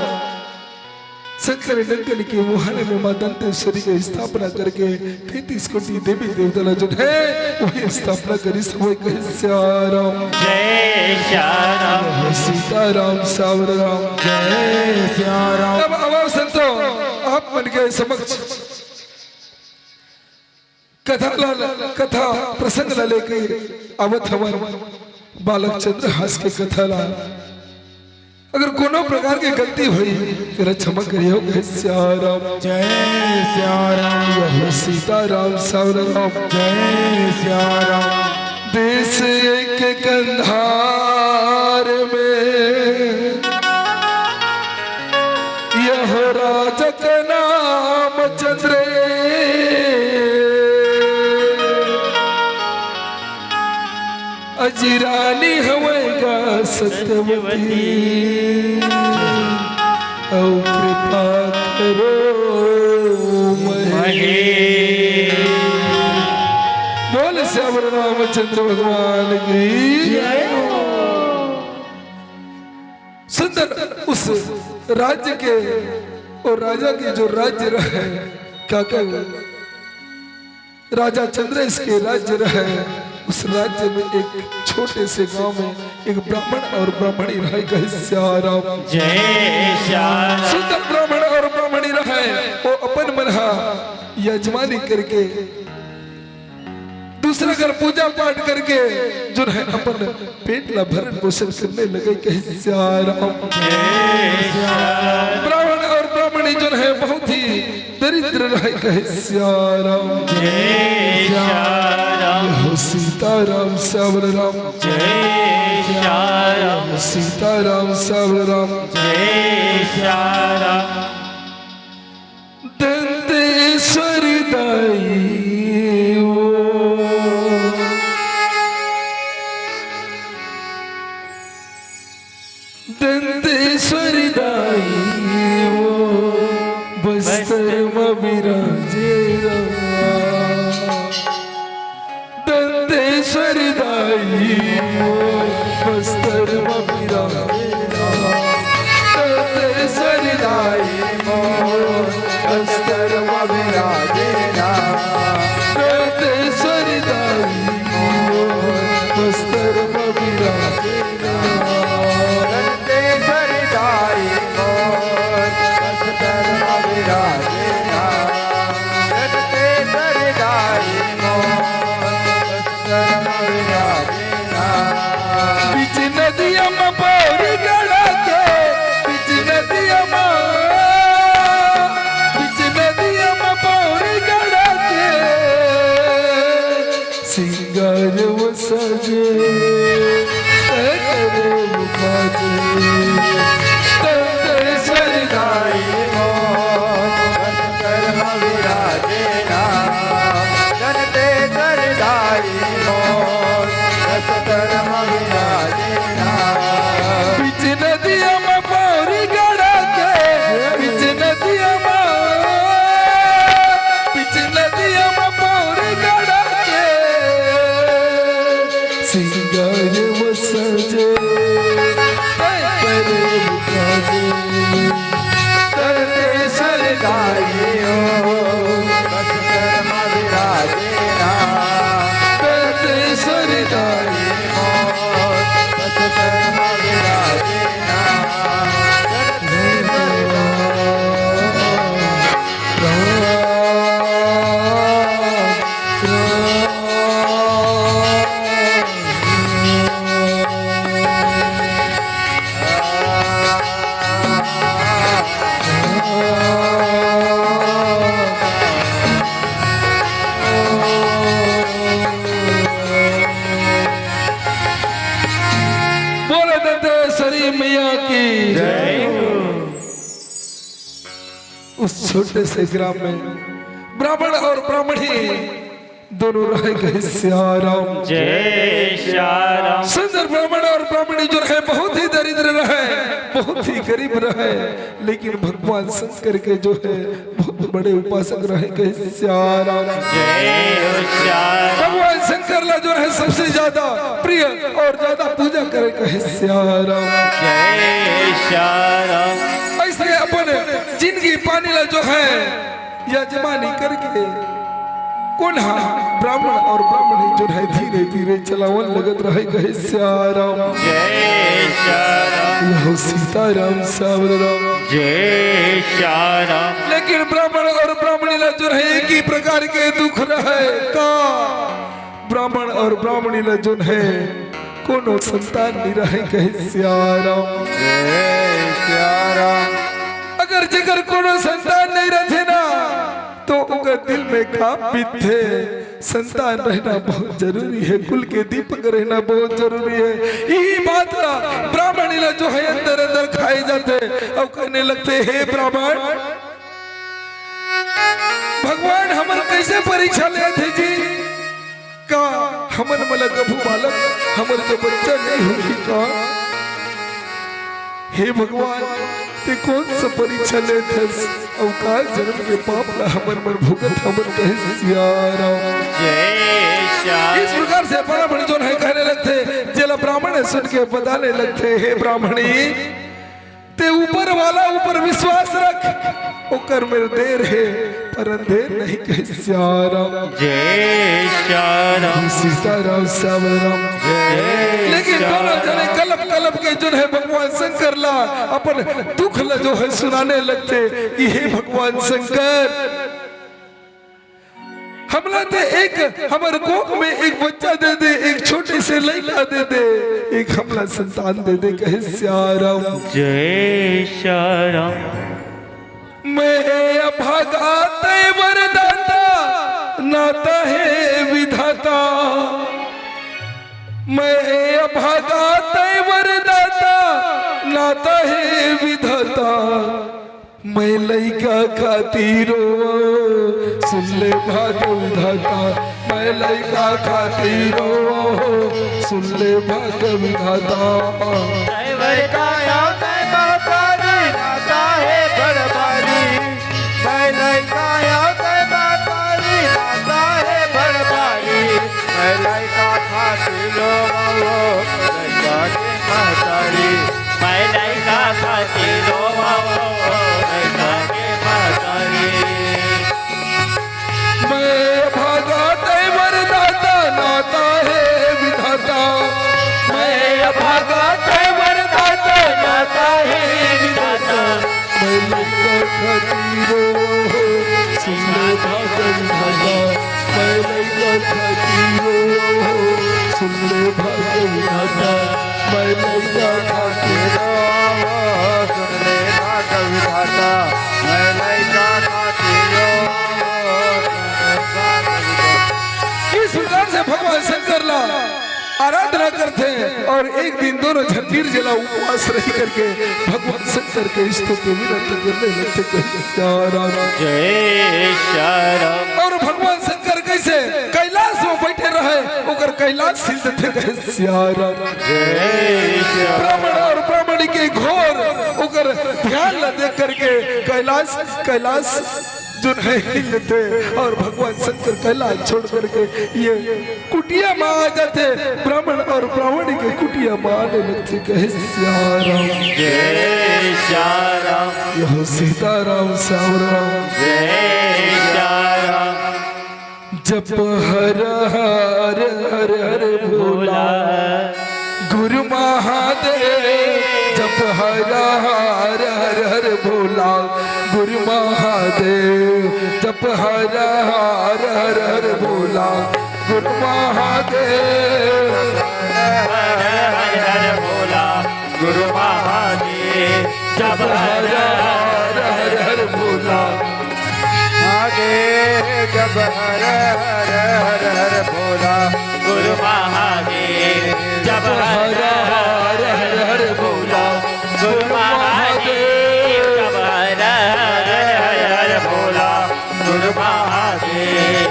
शंकर नंदन के मुहाने में मां दंतेश्वरी की स्थापना करके 33 कोटि देवी देवता जो है वही स्थापना करी समय कहे श्याराम जय श्याम सीताराम सावर राम जय सिया राम। अब आवाज संतो आप मन के समक्ष कथा प्रसंग ला लेके अवत हवन बालक चंद्रहास के कथा ला अगर कोनो प्रकार की गलती हुई तेरा क्षमा करियो श्याराम जय सिया राम। यह सीताराम सावर राम जय सिया राम। देश एक कंधार में यह राजा का नाम चंद्र अजिरानी हवेगा सत्यवती औ कृपा करो महे बोल श्यावर रामचंद्र भगवान की जय हो। सुंदर उस राज्य के और राजा के जो राज्य रहे क्या कहे राजा चंद्रेश के राज्य रहे उस राज्य में एक छोटे से गांव में एक ब्राह्मण और ब्राह्मणी रहे कहे श्याराम जय श्याम सुंदर ब्राह्मण और ब्राह्मणी रहे वो अपन मनहा यजमानी करके दूसरा घर पूजा पाठ करके जो है अपन पेट ला भरण पोषण करने लगे कहे श्याराम जय श्याम ब्राह्मण और ब्राह्मणी जो है बहुत ही दरिद्र रहे कहे श्याराम जय श्याम हो सीताराम सावर राम जय श्याम सीताराम सावर राम जय श्याम दंतेश्वरी दाई दंतेश्वरी दाई बस्तर में विराजे दंतेश्वरी दाई बस्तर में विराजे दंतेश्वरी दाई अस्तर विराजे दंतेश्वरी दाई बस्तर में विराजे दंतेश्वरी दाई अस्तर विराजे दंतेश्वरी दाई अस्तर विराजे बीच नदिया में पौरी गड़ा के बीच नदिया में पौरी गड़ा के सिंगार वो सजे करे वो बाजे दंतेश्वरी दाई अस्तर विराजे दंतेश्वरी दाई अस्तर विराजे बीच नदिया में पौरी गड़ा के बीच नदिया में पौरी गड़ा के सिंगार वो सजे करे वो बाजे दंतेश्वरी दाई दंतेश्वरी दाई बोले दंतेश्वरी मैया की जय हो। उस छोटे से ग्राम में ब्राह्मण और ब्राह्मणी दोनों रह गए श्याराम जय श्याम सुंदर ब्राह्मण और ब्राह्मणी जो रहे बहुत ही दरिद्र रहे बहुत ही गरीब रहे लेकिन भगवान शंकर के जो है बहुत बड़े उपासक रहे कहे श्याराम। जय श्याम भगवान शंकर ला जो है सबसे ज्यादा प्रिय और ज्यादा पूजा करे कहे श्याराम। जय श्याम ऐसे अपन जिंदगी पाने ला जो है यजमानी करके कोन्हा ब्राह्मण और ब्राह्मणी जो है धीरे धीरे चलावन लगत रहे कहे श्याराम। जय श्याम यहो सीताराम सावराम। जय श्याम लेकिन ब्राह्मण और ब्राह्मणी ला जो है एक ही प्रकार के दुख रहे का ब्राह्मण और ब्राह्मणी ला जो है कोनो संतान नहीं रहे कहे श्याराम। जय श्याराम अगर जिगर कोनो संतान नहीं रहे ना तो उनका दिल में का थे संतान रहना बहुत जरूरी है, कुल के दीपक रहना बहुत जरूरी है। यही बात ला ब्राह्मण ला जो है अंदर अंदर खाए जाते और कहने लगते हे ब्राह्मण भगवान हमर कैसे परीक्षा ले थे जी का हमर मला कभू बालक हमर जो बच्चा नहीं हुई का हे भगवान ते कौन सा परीक्षा ले थे अवकाश जन्म के पाप ला हमर मन भुगत हमर कहे सियाराम। जय श्याम इस प्रकार से ब्राह्मण जो है कहने लगते जेला ब्राह्मण सुन के बताने लगते हे ब्राह्मणी ते ऊपर वाला ऊपर विश्वास रख ओकर मेरे देर है पर अंधेर नहीं कहे सियाराम। जय श्याम सीताराम सावराम। लेकिन दोनों जने कलप कलप के जो है भगवान शंकर ला अपन दुख ला जो है सुनाने लगते कि हे भगवान शंकर हमला ते एक हमारे कोख में एक बच्चा दे दे एक छोटे से लड़का दे दे एक हमला संतान दे दे कहे श्याराम। जय श्याम मैं अभागा तय वरदाता नाता है विधाता मैं अभागा तय वरदाता नाता है विधाता मैं लइका खातिरो सुन ले भाग विधाता मैं लइका खातिरो सुन ले भाग विधाता। काया मैं बातारी नाता है बड़बारी मैं नहीं काया मैं बातारी नाता है बड़बारी मैं लइका खाती लो लइका के महतारी मैं लइका खाती रो लइका के महतारी मैं भागा तय वरदाता नाता है विधाता मैं भागा तय वरदाता नाता है विधाता मैं लइका खातिरो सुन ले भाग विधाता मैं लइका खातिरो सुन ले भाग विधाता मैं लइका खातिरो सुन ले भाग विधाता मैं लइका खाती लो इस प्रकार से भगवान शंकर ला आराधना करते हैं और एक दिन दोनों जन निर्जला उपवास रही करके भगवान शंकर के स्तुति विनती करने लगते कहे श्याराम। जय श्याम और भगवान शंकर कैसे कैलाश में बैठे रहे ओकर कैलाश हिल देते कहे श्याराम। जय श्याम ब्राह्मण और ब्राह्मणी के घोर ओकर ध्यान ला देख करके कैलाश जो है हिलते और भगवान शंकर कैलाश छोड़ करके ये कुटिया में आ जाते ब्राह्मण और ब्राह्मणी के कुटिया में आने लगते कहे श्याराम। जय श्याम यह सीताराम सावराम। जय श्याम जप हर हर हर हर भोला गुरु महादेव जप हर हर हर हर भोला गुरु महादेव जप हर हर हर हर भोला गुरु महादेव हर हर भोला गुरु महादेव जप हर हर हर हर भोला आगे जब हर हर हर हर भोला गुरु महादेव जप हर हर हर हर भोला गुरु महादेव जप हर हर हर भोला गुरु महादेव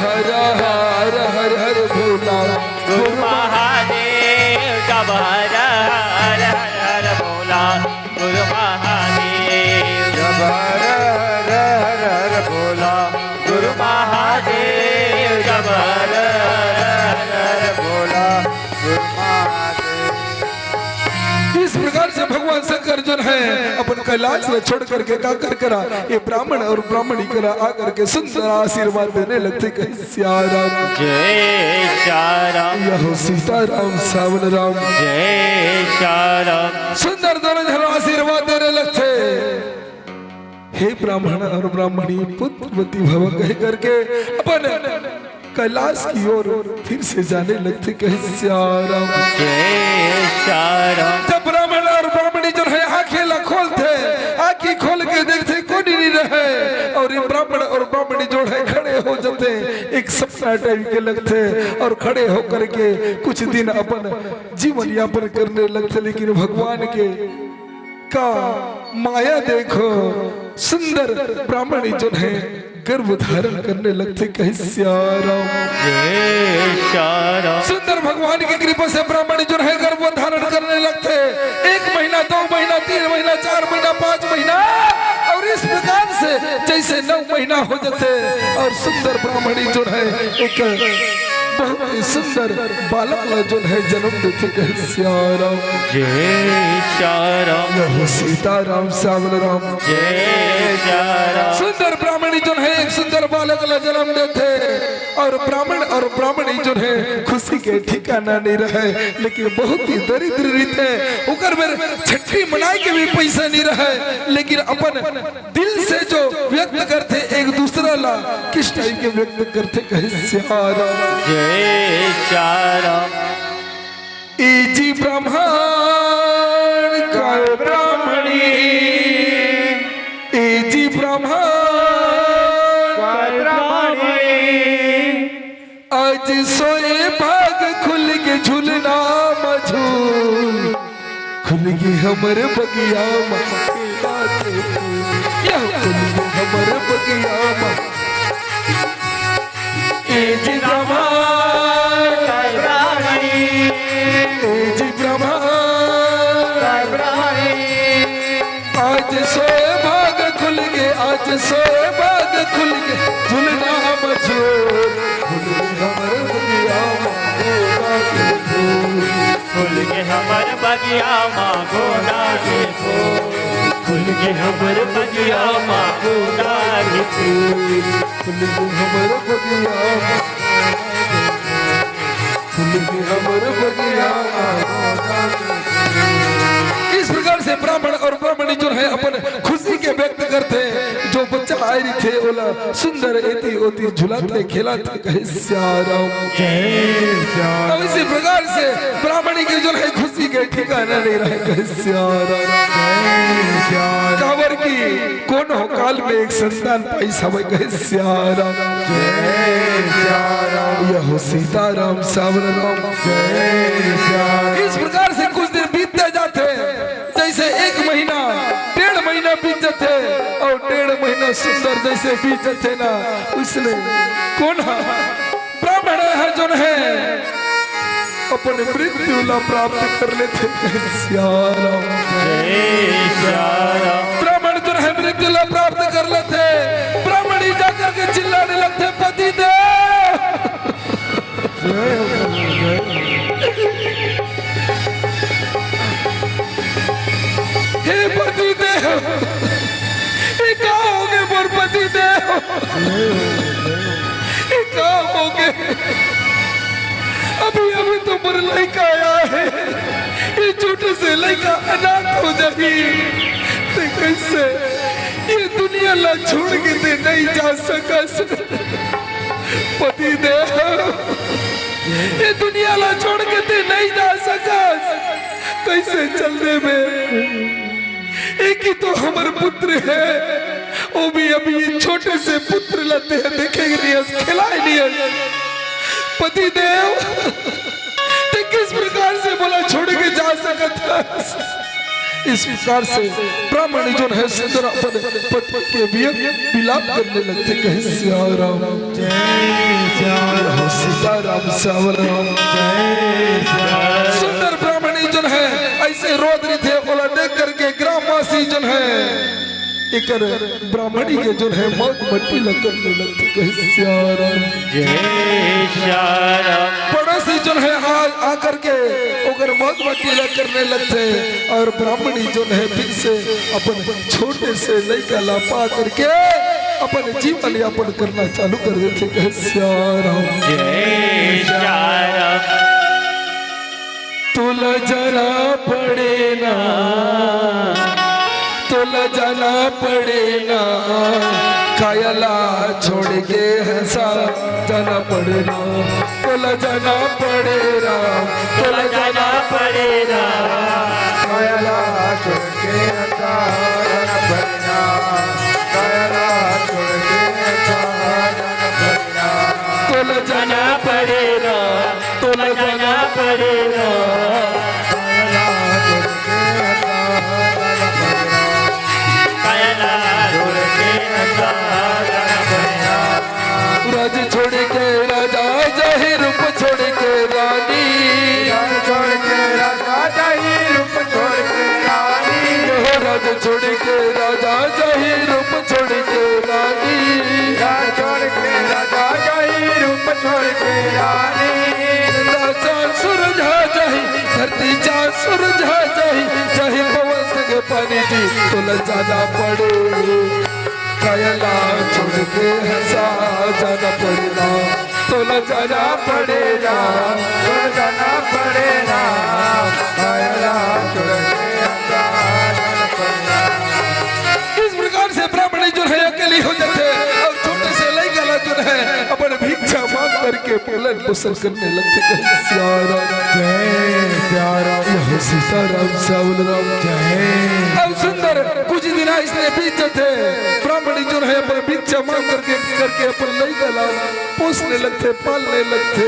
हर हर हर हर भोला गुरु महादेव जप हर हर हर भोला गुरु महादेव जब हर हर हर हर है अपन कैलाश में छोड़ करके का कर करा ये ब्राह्मण और ब्राह्मणी करा आकर के सुंदर आशीर्वाद देने लगते कहीं सियाराम जय श्याम यहो सीताराम सावन राम जय श्याम सुंदर दोनों जन आशीर्वाद देने लगते हे ब्राह्मण और ब्राह्मणी पुत्रवती भव कह करके अपन कैलाश की ओर फिर से जाने लगते कहीं सियाराम जय श्याम जब ब्राह्मण और ब्राह्मणी जो है आंखें खोलते आंखें खोल के देखते कोई नहीं रहे और ये ब्राह्मण और ब्राह्मणी जो है खड़े हो जाते एक सपना टाइप के लगते और खड़े होकर के कुछ दिन अपन जीवन यापन करने लगते लेकिन भगवान के का माया देखो सुंदर ब्राह्मणी जो है गर्भ धारण करने लगते कहीं सियाराम जय श्याम सुंदर भगवान की कृपा से ब्राह्मण जो है गर्भ धारण करने लगते 1 महीना 2 महीना 3 महीना 4 महीना 5 महीना और इस प्रकार से जैसे 9 महीना हो जाते और सुंदर ब्राह्मणी जो है एक बहुत ही सुंदर बालक जो है जन्म देते कहीं सियाराम जय श्याम यहो सीताराम सावन राम जय श्याम सुंदर ब्राह्मणी जो है एक सुंदर बालक ला जन्म देते और ब्राह्मण और ब्राह्मणी जो है खुशी के ठिकाना नहीं रहे लेकिन बहुत ही दरिद्र रीते उकर में छठी मनाई के भी पैसा नहीं रहे लेकिन अपन दिल से जो व्यक्त करते एक दूसरा ला किस टाइप के व्यक्त करते कहीं सियाराम जय श्याम इजी ब्राह्मण का ब्राह्मणी इजी ब्राह्मण आज सोए भाग खुल के झूलना मझूल खुल के हमर बगिया हमर बगिया जी ब्रह्मण जी ब्रह्मण आज सोए भाग खुल के आज सोए भाग खुल के झूलना मझूल हमर बगिया खुल के हमर बगिया मांगो नारी फूल खुल के हमर बगिया मांगो नारी फूल खुल के हमर बगिया खुल के हमर बगिया इस प्रकार से ब्राह्मण और ब्राह्मणी जो है अपन खुशी के व्यक्त करते जो बच्चा आई थे ओला सुंदर एती ओती झुलाते खिलाते कहे सियाराम जय श्याम अब इसी प्रकार से ब्राह्मणी के जो है खुशी के ठिकाना नहीं रहे कहे सियाराम जय श्याम कांवर की कौन हो काल में एक संतान पाई सब कहे सियाराम जय श्याम यह हो सीताराम सावन राम जय श्याम इस प्रकार से कुछ दिन बीतते जाते जैसे 1 महीना 1.5 महीना बीत जाते और 1.5 महीना सुंदर जैसे बीत जाते ना उसने कौन ब्राह्मण है जो है अपने मृत्यु ला प्राप्त कर लेते सियाराम जय श्याम ब्राह्मण जो है मृत्यु ला प्राप्त कर लेते ब्राह्मण ही जाकर के चिल्लाने लगते पति दे हे पति देव ये क्या हो गए मोर पति देव ये क्या हो गए अभी अभी तो मोर लड़का आया है ये छोटे से लड़का अनाथ हो जाएगी ते कैसे ये दुनिया ला छोड़ के ते नहीं जा सका पति देव ये दुनिया ला छोड़ के ते नहीं जा सका कैसे चलने में एक ही तो हमारे पुत्र है वो भी अभी छोटे से पुत्र लाते हैं देखेंगे नहीं खिलाए नहीं पति देव ते किस प्रकार से बोला छोड़ के जा सकता इस प्रकार से ब्राह्मण जो है सुंदर अपने पति के विलाप करने लगते कहे सियाराम जय श्याम सीताराम सावन राम जय श्याम सुंदर ब्राह्मणी जो है ऐसे रोद रही थे ओला देख करके ग्रामवासी जो है एक ब्राह्मणी के जो है मौत मट्टी लगने लगते कहे सियाराम जय श्याम पड़ोस पड़ोसी जो है आकर के ओकर मौत मटीला करने लगते और ब्राह्मणी जो है फिर से अपन छोटे से लड़का लापा करके अपन जीवन यापन करना चालू कर देते। कैसे जय राम तुला जाना पड़े ना, तुला जाना पड़े ना, कायला छोड़ के हंसा जाना पड़ेगा, तुला जाना पड़ेगा, तुला जाना पड़ेगा, कायला छोड़ के हंसा जाना पड़ेगा, कायला छोड़ के हंसा जाना पड़ेगा, तुला जाना पड़ेगा, तुला जाना पड़ेगा, कायला छोड़ के हंसा जाना पड़ेगा, कायला छोड़ के हंसा जाना पड़ेगा, राज छोड़ के राजा जाहि रूप छोड़ के रानी, राज छोड़ के राजा जाहि रूप छोड़ के रानी, राज छोड़ के राजा जाहि रूप छोड़ के रानी, राज छोड़ के राजा जाहि रूप छोड़ के रानी, चांद सुरझा जाहि धरती चांद सुरझा जाहि चाहे पवन संग पानी जी तुला जाना पड़े, कायला छोड़ के हंसा जाना पड़ेगा, तुला जाना पड़ेगा, छोड़ जाना पड़ेगा, कायला छोड़ के हंसा जाना पड़ेगा। इस प्रकार से ब्राह्मण जो है अकेली हो जाते और छोटे से लड़का जो है अपन भिक्षा मांग करके पालन पोषण करने लगते। जय सीताराम सावल राम जय। अब सुंदर कुछ दिन इसने बीत जाते ब्राह्मणी जो है अपन भिक्षा मांग करके अपन लड़का लाल पोसने लगते पालने लगते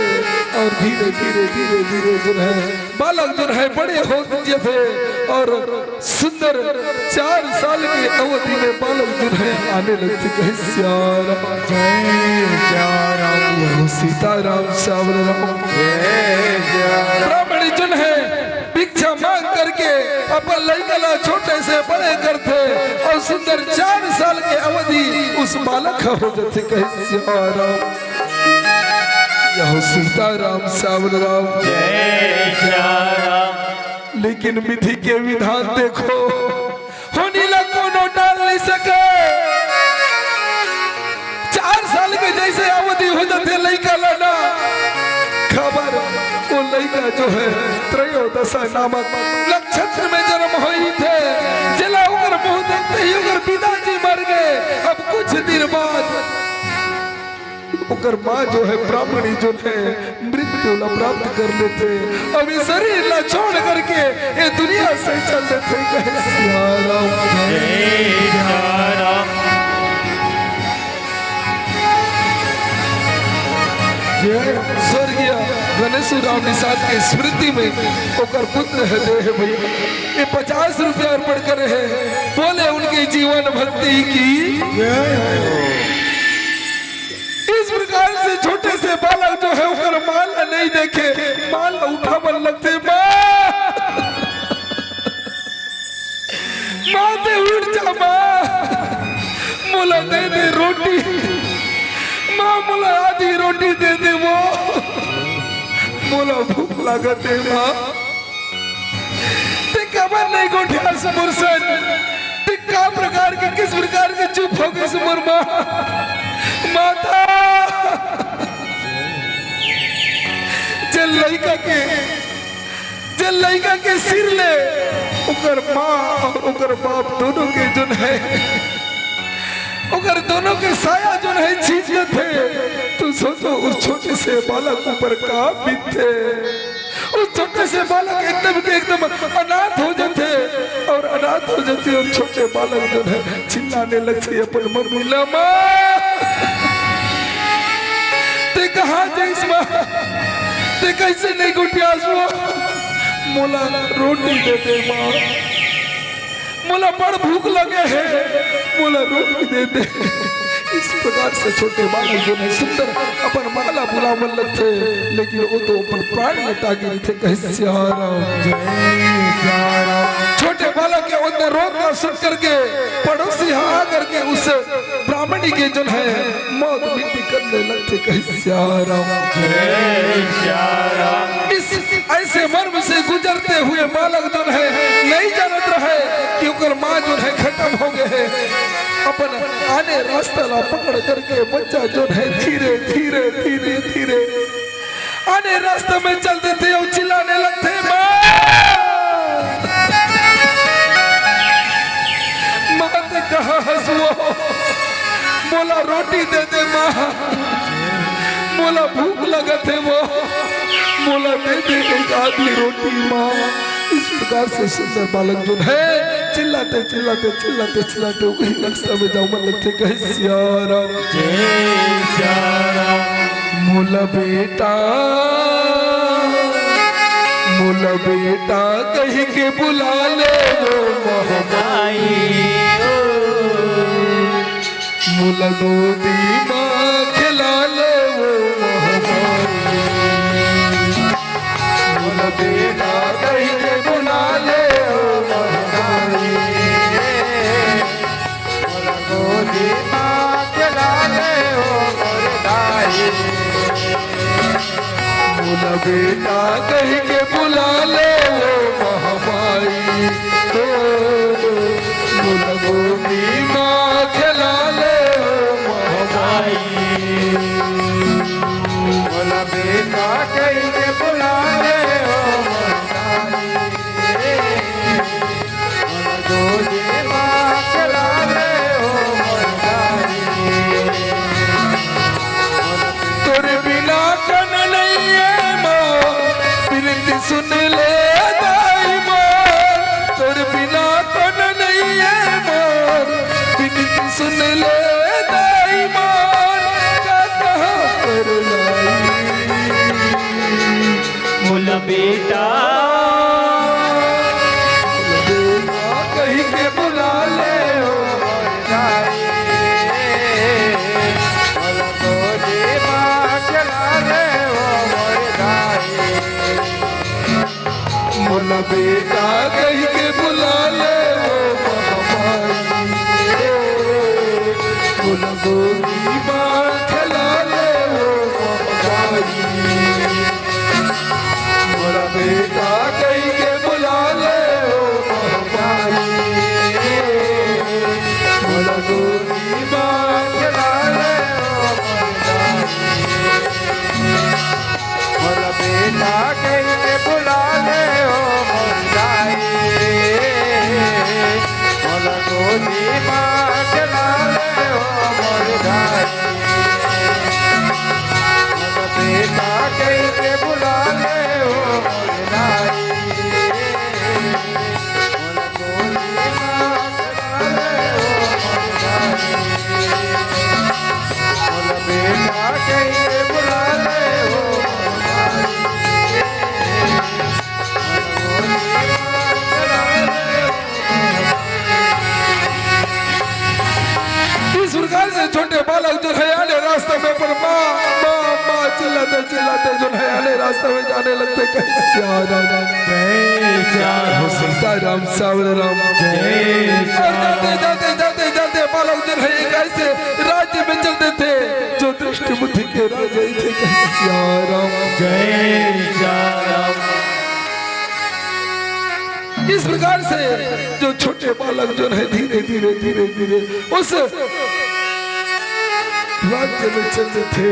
और धीरे धीरे धीरे धीरे जो है बालक जो है बड़े हो जाते और सुंदर 4 साल की अवधि में बालक जो है आने लगते। कहे श्याम जय सीताराम सावल राम जय ब्राह्मणी जो है भिक्षा मांग करके अपन लड़का छोटे से बड़े करते और सुंदर 4 साल के अवधि उस बालक का हो जाते। कहे श्याम सीताराम सावल राम जय राम। लेकिन विधि के विधान देखो होने लगा कोनो डाल नहीं सके। 4 साल के जैसे अवधि हो जाते लड़का लाना खबर वो लड़का जो है त्रयोदशा नामक नक्षत्र में जन्म हुई थे जला उगर मुंह देखते ही उगर पिताजी मर गए। अब कुछ दिन बाद उकर माँ जो है ब्राह्मणी जो है मृत्यु ला प्राप्त कर लेते। अब ये शरीर ला छोड़ करके ये दुनिया से चल देते। जय राम। स्वर्गीय गणेश राम निषाद के स्मृति में ओकर पुत्र है देह भैया ये 50 रुपया अर्पण करे है। बोले उनकी जीवन भक्ति की इस प्रकार से छोटे से बालक जो है उकर माला नहीं देखे माला उठावन लगते माँ दे उठ जा मोला दे दे रोटी माँ मोला आधी रोटी दे दे वो मोला भूख लागते माँ ते खबर नहीं गोठिया सुमरसन ते का प्रकार के किस प्रकार के चुप हो गए सुमर माँ माता जल लड़का के सिर ले उकर माँ और उकर बाप दोनों के जो है उकर दोनों के साया जो है छींच थे। तू सोचो उस छोटे से बालक ऊपर का बीते उस छोटे से बालक एकदम अनाथ हो जाते और अनाथ हो जाते और छोटे बालक जो है चिल्लाने लगते अपन मम्मी ला माँ ते कहाँ जाइस माँ ते कैसे नहीं गुटियास वो मोला रोटी दे दे माँ मोला बड़ भूख लगे है मोला रोटी दे दे। इस प्रकार से छोटे बालक जो है सुंदर अपन माला बुलावन लगते लेकिन वो तो अपन प्राण में तागिर थे। कहे छोटे बालक के अंदर रोग का सुन करके पड़ोसी आ करके उस ब्राह्मणी के जो है मौत मिट्टी करने लगते कहे श्याराम जय श्याम। इस ऐसे मर्म से गुजरते हुए बालक जो है नहीं जानत रहे कि ओकर माँ जो है खत्म हो गए है। अपन आने रास्ता ला पकड़ करके बच्चा जो है धीरे धीरे धीरे धीरे आने रास्ते में चलते थे और चिल्लाने लगते माँ ने कहा हंसुओ, बोला रोटी दे दे माँ, बोला भूख लगा थे वो, बोला दे दे एक आधी रोटी माँ। इस प्रकार से सुंदर बालक जो है चिल्लाते चिल्लाते चिल्लाते चिल्लाते वही रास्ता में जाओ मन लगते कहे श्याराम जय श्याम। मोला बेटा कहीं के बुला ले वो मोहमाई मोला गोदी माँ खिला ले वो मोहमाई मोला बेटा कहीं के बुला ले वो मोहमाई मोला गोदी माँ खिला ले वो मोरदाई मोला बेटा कहीं के बुला ले वो मोहमाई मोला गोदी माँ खिला ले वो मोहमाई मोला बेटा कहीं के बुला ले वो मोरदाई मोला गोदी माँ खिला ले वो मोरदाई तोरे बिना कन नहीं है माँ बिनती सुन ले दाई माँ तोरे बिना कन नहीं है माँ बिनती सुन ले दाई माँ क्या कहा कर लाई मोला बेटा कहीं के बुला ले ओ मोरदाई मोला गोदी माँ खिला ले वो मोरदाई मोला बेटा कहीं के बुला ले वो मोहमाई मोला गोदी माँ खिला ले वो मोहमाई मोला बेटा कहीं के बुला ले वो मोहमाई मोला गोदी माँ खिला ले वो मोरदाई मोला बेटा कहीं के बुला ले वो मोरदाई मोला गोदी माँ खिला ले वो मोरदाई मोला बेटा कहीं के बुला ले वो मोरदाई मोला गोदी माँ खिला ले वो मोरदाई मोला बेटा कहीं के बुला ले वो इस प्रकार से छोटे बालक जो है आने रास्ते में पर माँ माँ माँ चिल्लाते चिल्लाते जो है आने रास्ते में जाने लगते कहे श्याराम जय श्याम। सीताराम सावराम जय और जाते जाते जाते जाते बालक जो है एक ऐसे राज्य में चलते थे जो दृष्टि बुद्धि के राजा ही थे कहे श्याराम जय श्याम। इस प्रकार से जो छोटे बालक जो है धीरे धीरे धीरे धीरे उस राज्य में चलते थे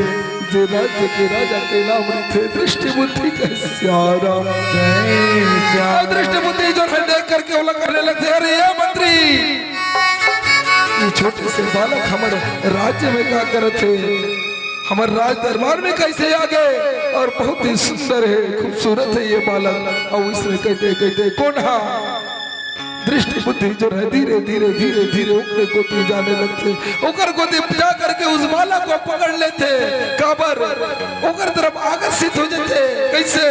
जो राज्य के राजा के नाम थे दृष्टि बुद्धि के श्याराम जय श्याम। दृष्टि बुद्धि जो है देख करके वो लोग करने लगते अरे ये मंत्री ये छोटे से बालक हमारे राज्य में क्या करते थे हमारे राज दरबार में कैसे आ गए और बहुत ही सुंदर है खूबसूरत है ये बालक और इसने कहते कहते कौन हा दृष्टि बुद्धि जो है धीरे धीरे धीरे धीरे उनके गोदी जाने लगते ओकर गोदी जा करके उस बालक को पकड़ लेते काबर ओकर तरफ आकर्षित हो जाते कैसे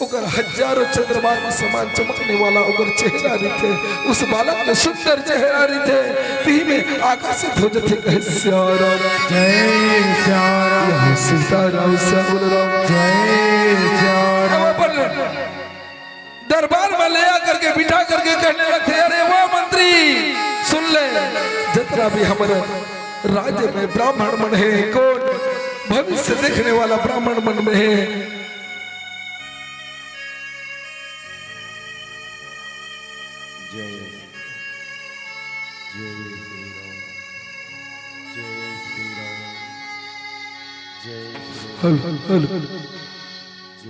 ओकर हजारों चंद्रमा के समान चमकने वाला ओकर चेहरा दिखे उस बालक के सुंदर चेहरा दिखे ती में आकर्षित हो जाते कहे श्याराम जय श्याम। सीताराम सावराम जय श्याम। अपन दरबार में ले आकर के बिठा करके कहने लगते अरे वाह मंत्री सुन ले जितना भी हमारे राज्य में ब्राह्मण मन है कौन भविष्य देखने वाला ब्राह्मण मन में है।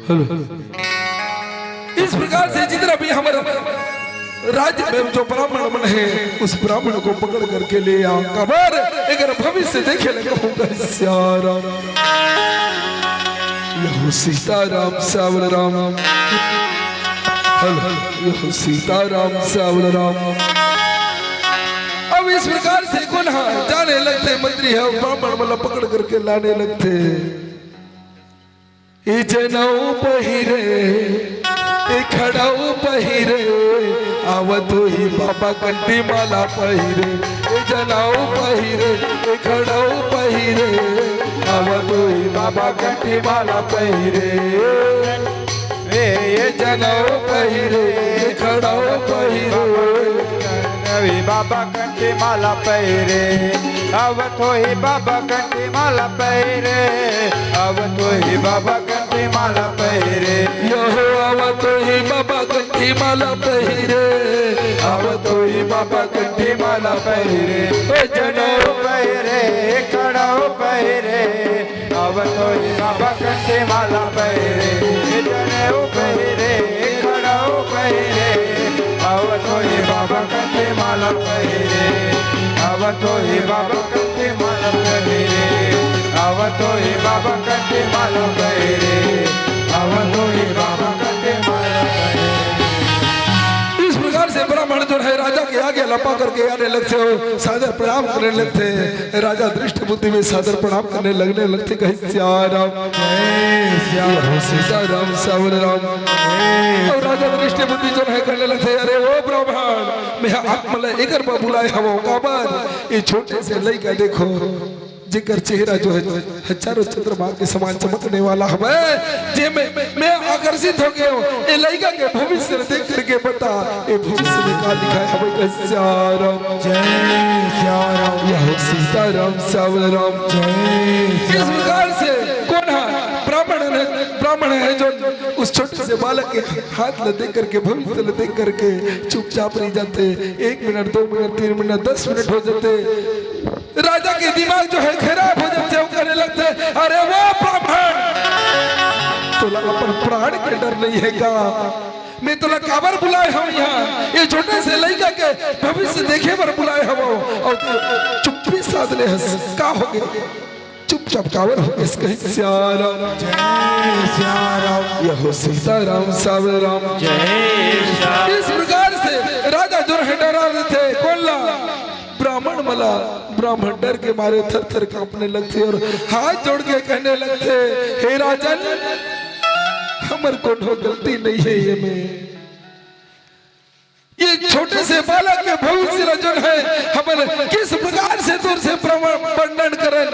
हेलो इस प्रकार से जितना भी हमारा राज्य में जो ब्राह्मण मन है उस ब्राह्मण को पकड़ करके ले आओ कबर अगर भविष्य देखे लगा होगा सियाराम यहो सीताराम सावल राम यहो सीताराम सावल राम। अब इस प्रकार से कौन जाने लगते मंत्री है ब्राह्मण मतलब पकड़ करके लाने लगते जनऊ पहिरे खड़ाऊ पहिरे आवतो ही बाबा कंठी माला पहिरे जनाऊ पहिरे खड़ाऊ पहिरे आवतो ही बाबा कंठी माला पहिरे जनाऊ पहिरे खड़ाऊ पहिरे बाबा कंठी माला पहिरे अब तो ही बाबा कंठी माला पहिरे अब तो ही बाबा कंठी माला पहिरे यहो अब तो ही बाबा कंठी माला पहिरे अब तो ही बाबा कंठी माला पहिरे जनेऊ पहिरे खड़ाऊ पहिरे अब तो ही बाबा कंठी माला पहिरे जनेऊ पहिरे खड़ाऊ पहिरे अब तो ही बाबा कंठी माला पहिरे अब तो ही बाबा कंठी माला पहिरे अब तो ही बाबा कंठी माला पहिरे अब तो ही बाबा कंठी माला पहिरे। इस प्रकार से ब्राह्मण जो है राजा के आगे लपा करके आने लगते हो सादर प्रणाम करने लगते हैं। राजा दृष्ट बुद्धि में सादर प्रणाम करने लगने लगते कहीं सियाराम सीताराम सावल राम। और राजा दृष्ट बुद्धि जो है करने लगते अरे वो ब्राह्मण मैं आत्मलय एकर पर बुलाए हवो काबर ये छोटे से लइका देखो जिकर चेहरा जो है चारों चंद्रमा के समान चमकने वाला है जे मैं आकर्षित हो गया हूँ ये लड़का के भविष्य देख करके बता ये भविष्य में क्या लिखा है हमें सियाराम जय सियाराम यह सीताराम सावल राम इस प्रकार से कौन है ब्राह्मण है जो उस छोटे से बालक के हाथ ले देख करके भविष्य ले देख करके चुपचाप रह जाते 1 मिनट 2 मिनट 3 मिनट 10 मिनट हो जाते राजा के दिमाग जो है खराब हो जाते वो कहने लगते अरे वो ब्राह्मण तुला अपन प्राण के डर नहीं है का मैं तुला काबर बुलाए हम यहाँ ये छोटे से लड़का के भविष्य देखे पर बुलाए हम और चुप्पी साध ले हंस का हो गया चुपचाप काबर हो गया इसका सियाराम जय सियाराम यह सीताराम सावल राम जय। इस प्रकार से राजा जो है डरा रहे थे कोल्ला ब्राह्मण मला ब्राह्मण डर के मारे थर थर कांपने लगते और हाथ जोड़ के कहने लगते हे राजन हमर कोनो गलती नहीं है ये में ये छोटे से बालक के भविष्य जो है हमर किस प्रकार से दूर से वर्णन करन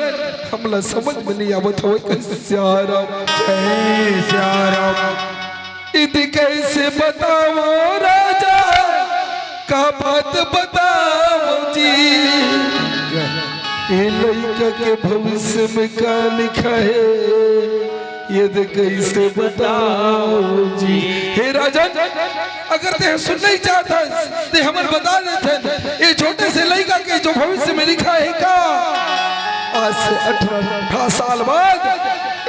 हमला समझ में नहीं आवत हो सियाराम जय सियाराम इति कैसे बताओ राजा का बात बताओ जी ये लड़का के भविष्य में क्या लिखा है ये कैसे बताओ जी। हे राजन अगर ते सुन नहीं चाहता ते हमर बता देते ये छोटे से लड़का के जो भविष्य में लिखा है का आज से 18 साल बाद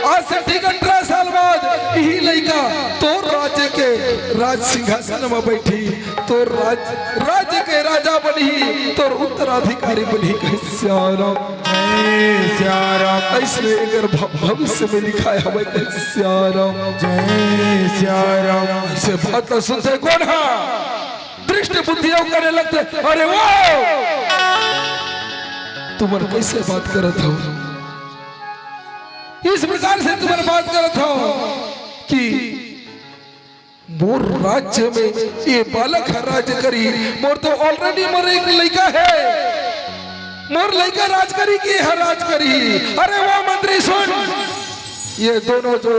आज से ठीक 18 साल बाद यही लड़का तो राज्य के राज सिंहासन में बैठी तो राज्य के राजा बनी तो उत्तराधिकारी बनी सियाराम सियाराम ऐसे अगर भविष्य में लिखा है हमें सियाराम जय सियाराम ऐसे बात ना सुनते कौन है दृष्टि बुद्धियों करने लगते अरे वो तुम्हारे कैसे बात करत हो इस प्रकार से तुम्हारे बात करत हो कि मोर राज्य में ये बालक है राज्य करी मोर तो ऑलरेडी मोर एक लड़का है मोर लड़का राज करी की है राज करी। अरे वो मंत्री सुन ये दोनों जो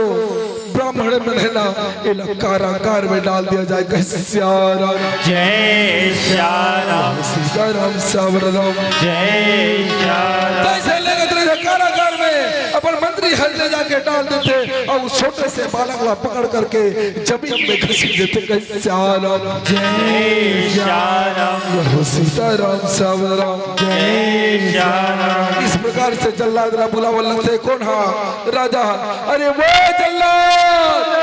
ब्राह्मण में रहना इन कारागार में डाल दिया जाए सियाराम जय सियाराम सीताराम सावल राम जय सियाराम कैसे लेकर कारागार में अपन मंत्री हल ले जाके डाल देते और उस छोटे से बालक ला पकड़ करके जमीन में घसीट देते। कैसे राम जय श्याम सीताराम सावराम जय श्याम। इस प्रकार से जल्लाद ला बुलावन लगते। कौन हा राजा? अरे वो जल्लाद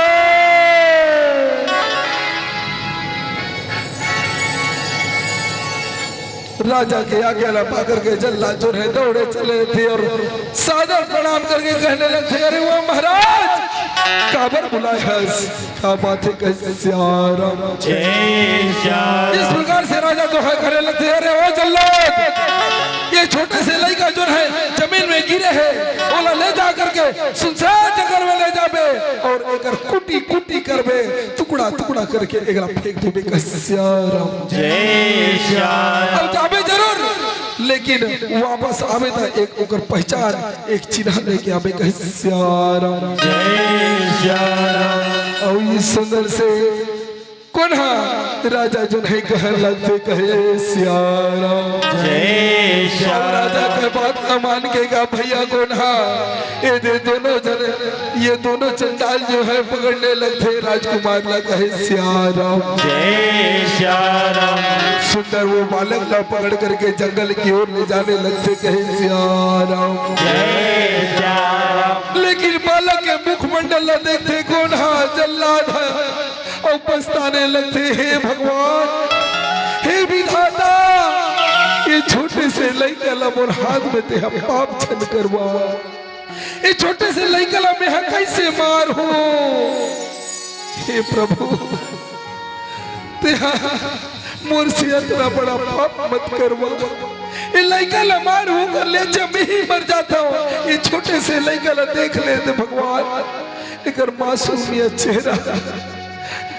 राजा के आगे लपा करके जल्लाद जो है दौड़े चले थे और सादर प्रणाम करके कहने लगे अरे वो महाराज काबर बुलाया? क्या बात है? कैसे राम जय श्याम। इस प्रकार से राजा जो है कहने लगते अरे वो जल्लाद ये छोटे से लड़का जो है जमीन में गिरे है ओला ले जा करके सुनसान जंगल में ले जाबे और एकर कुटी कुटी करबे टुकड़ा टुकड़ा करके एकरा फेंक देबे। कैसे राम जय श्याम। अब जाबे जरूर लेकिन वापस आवे तो एक ओकर पहचान एक चिन्ह लेके आवे। कैसे राम जय श्याम। और इस सुंदर से कौन हा राजा जो नहीं कह लगते कहे सियारा जय श्याम। राजा के बात न मान के का भैया कौन हा ये दोनों जन ये दोनों चंडाल जो है पकड़ने लगते राजकुमार ला कहे सियारा जय श्याम। सुंदर वो बालक ला पकड़ करके जंगल की ओर ले जाने लगते कहे सियारा जय श्याम। लेकिन बालक के मुखमंडल ला देखते कौन हा जल्लाद है और पछताने लगते। हे भगवान हे विधाता ये छोटे से लड़का ला मोर हाथ में ते हम पाप छन करवा ये छोटे से लड़का ला मैं कैसे मार हूं? हे प्रभु ते मोर से इतना बड़ा पाप मत करवा। ये लड़का ला मार हूं कर ले जब मैं ही मर जाता हूं। ये छोटे से लड़का ला देख लेते भगवान एक मासूमिया चेहरा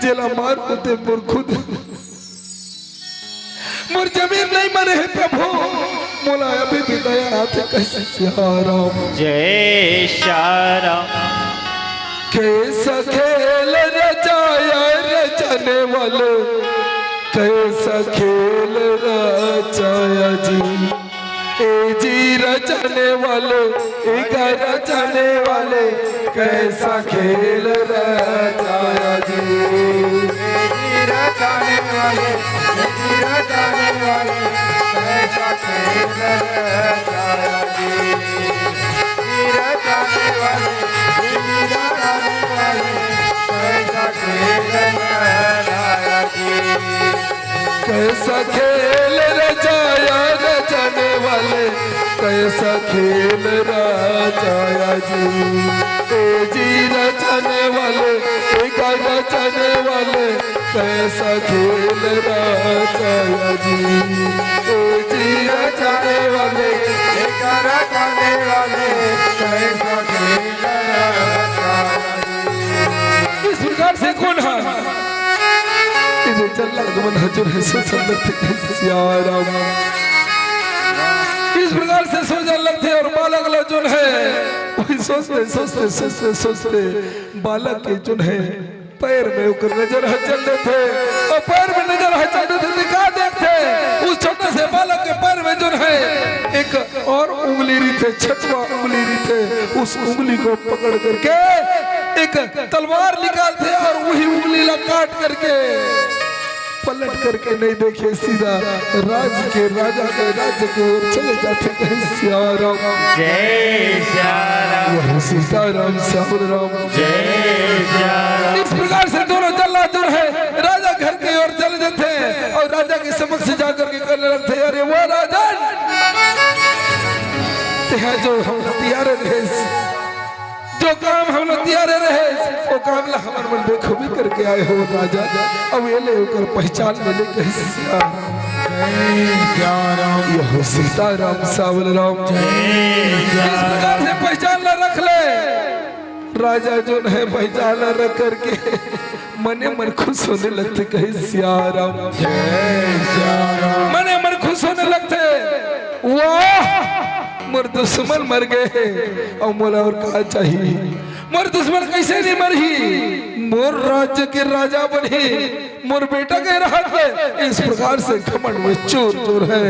जेला मार होते मोर खुद मोर जमीन नहीं मरे है प्रभु मोला अभी भी दया आते। कैसे राम जय श्याम। कैसा खेल रचाया रचने वाले कैसा खेल रचाया जी ए जी रचने वाले एक रचने वाले कैसा खेल रचाया जी रचाने वाले कैसा खेल रचाया जी रचाने वाले कैसा खेल रचाया जी कैसा खेल रचाया रचने वाले कैसा खेल रचाया जी ए जी रचने वाले एक रचने वाले कैसा खेल रचाया जी ए जी रचने वाले एक रचाने वाले कैसा खेल रचाया जी। इस प्रकार से कौन है इधर जल्लाद मन हजूर है सोचने लगते सियाराम। इस प्रकार से सोचने लगते और बालक ला जो है वही सोचते सोचते सोचते सोचते बालक के जो है पैर में ऊपर नजर हचल थे और पैर में नजर हचल थे दिखा देखते उस छोटे से बालक के पैर में जो है एक और उंगली री थे छठवा उंगली री थे उस उंगली को पकड़ करके एक तलवार निकालते और वही उंगली ला काट करके पलट करके नहीं देखे सीधा राज्य के राजा के राज्य की ओर चले जाते हैं। सियाराम जय श्याम। सीताराम सावराम जय श्याम। इस प्रकार से दोनों जल्लाद जो है राजा घर की ओर चले जाते हैं और राजा के समक्ष जाकर के करने लगते हैं अरे वो राजन जो हम तैयार रहे जो काम हम लोग तैयार रहे वो काम ला हमार मन बेखूबी करके आए हो राजा। अब ये ले होकर पहचान मिले कैसे यह सीताराम सावराम इस प्रकार से पहचान ला रख ले। राजा जो है पहचान ला रख करके मने मन खुश होने लगते कहे सियाराम मने मन खुश होने लगते। वाह मोर दुश्मन मर गए और मोला और कहा चाहिए मोर दुश्मन कैसे नहीं मरही मोर राज्य के राजा बनी मोर बेटा के राहत है। इस प्रकार से घमंड में चोर चोर है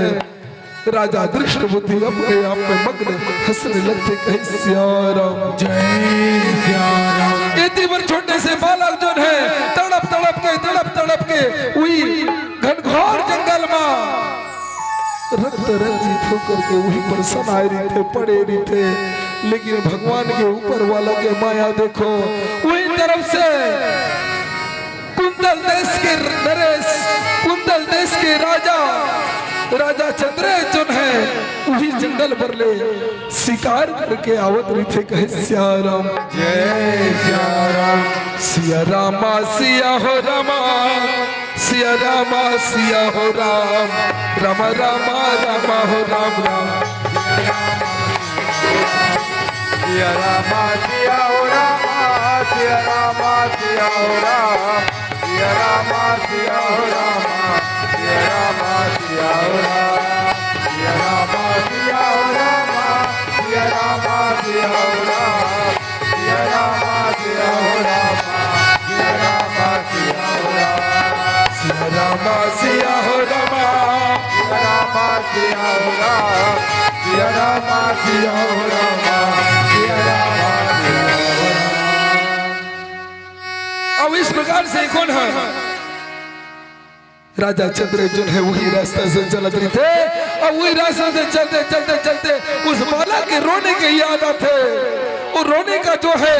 राजा दृष्ट बुद्धि अपने आप में मग्न हंसने लगते कहे सियाराम जय सियाराम। इतनी बार छोटे से बालक जो है तड़प तड़प के वही घनघोर जंगल में रक्त रंजित होकर के वही पर समाये रही थे, पड़े रही थे। लेकिन भगवान के ऊपर वाला के माया देखो, वही तरफ से कुंतल देश के नरेश, कुंतल देश के राजा चंद्रेश जो है वही जंगल पर ले शिकार करके आवत रही थे कहे सियाराम जय सियाराम। सिया रामा सिया हो रामा, सिया रामा सिया हो राम, राम रामा रामा हो राम राम। सिया रामा सिया हो रामा, सिया रामा सिया हो राम, सिया रामा सिया हो रामा, सिया रामा सिया हो राम, सिया रामा सिया हो रामा, सिया रामा सिया हो राम, सिया रामा सिया हो रामा, सिया रामा सिया हो राम, सिया रामा सिया हो रामा, सिया रामा सिया हो राम, सिया रामा सिया हो रामा, सिया रामा सिया हो राम। अब इस प्रकार से कौन है राजा चंद्रेश जो है वही रास्ता से चलत रही थे। और वही रास्ता से चलते उस बालक के रोने के याद आते, वो रोने का जो है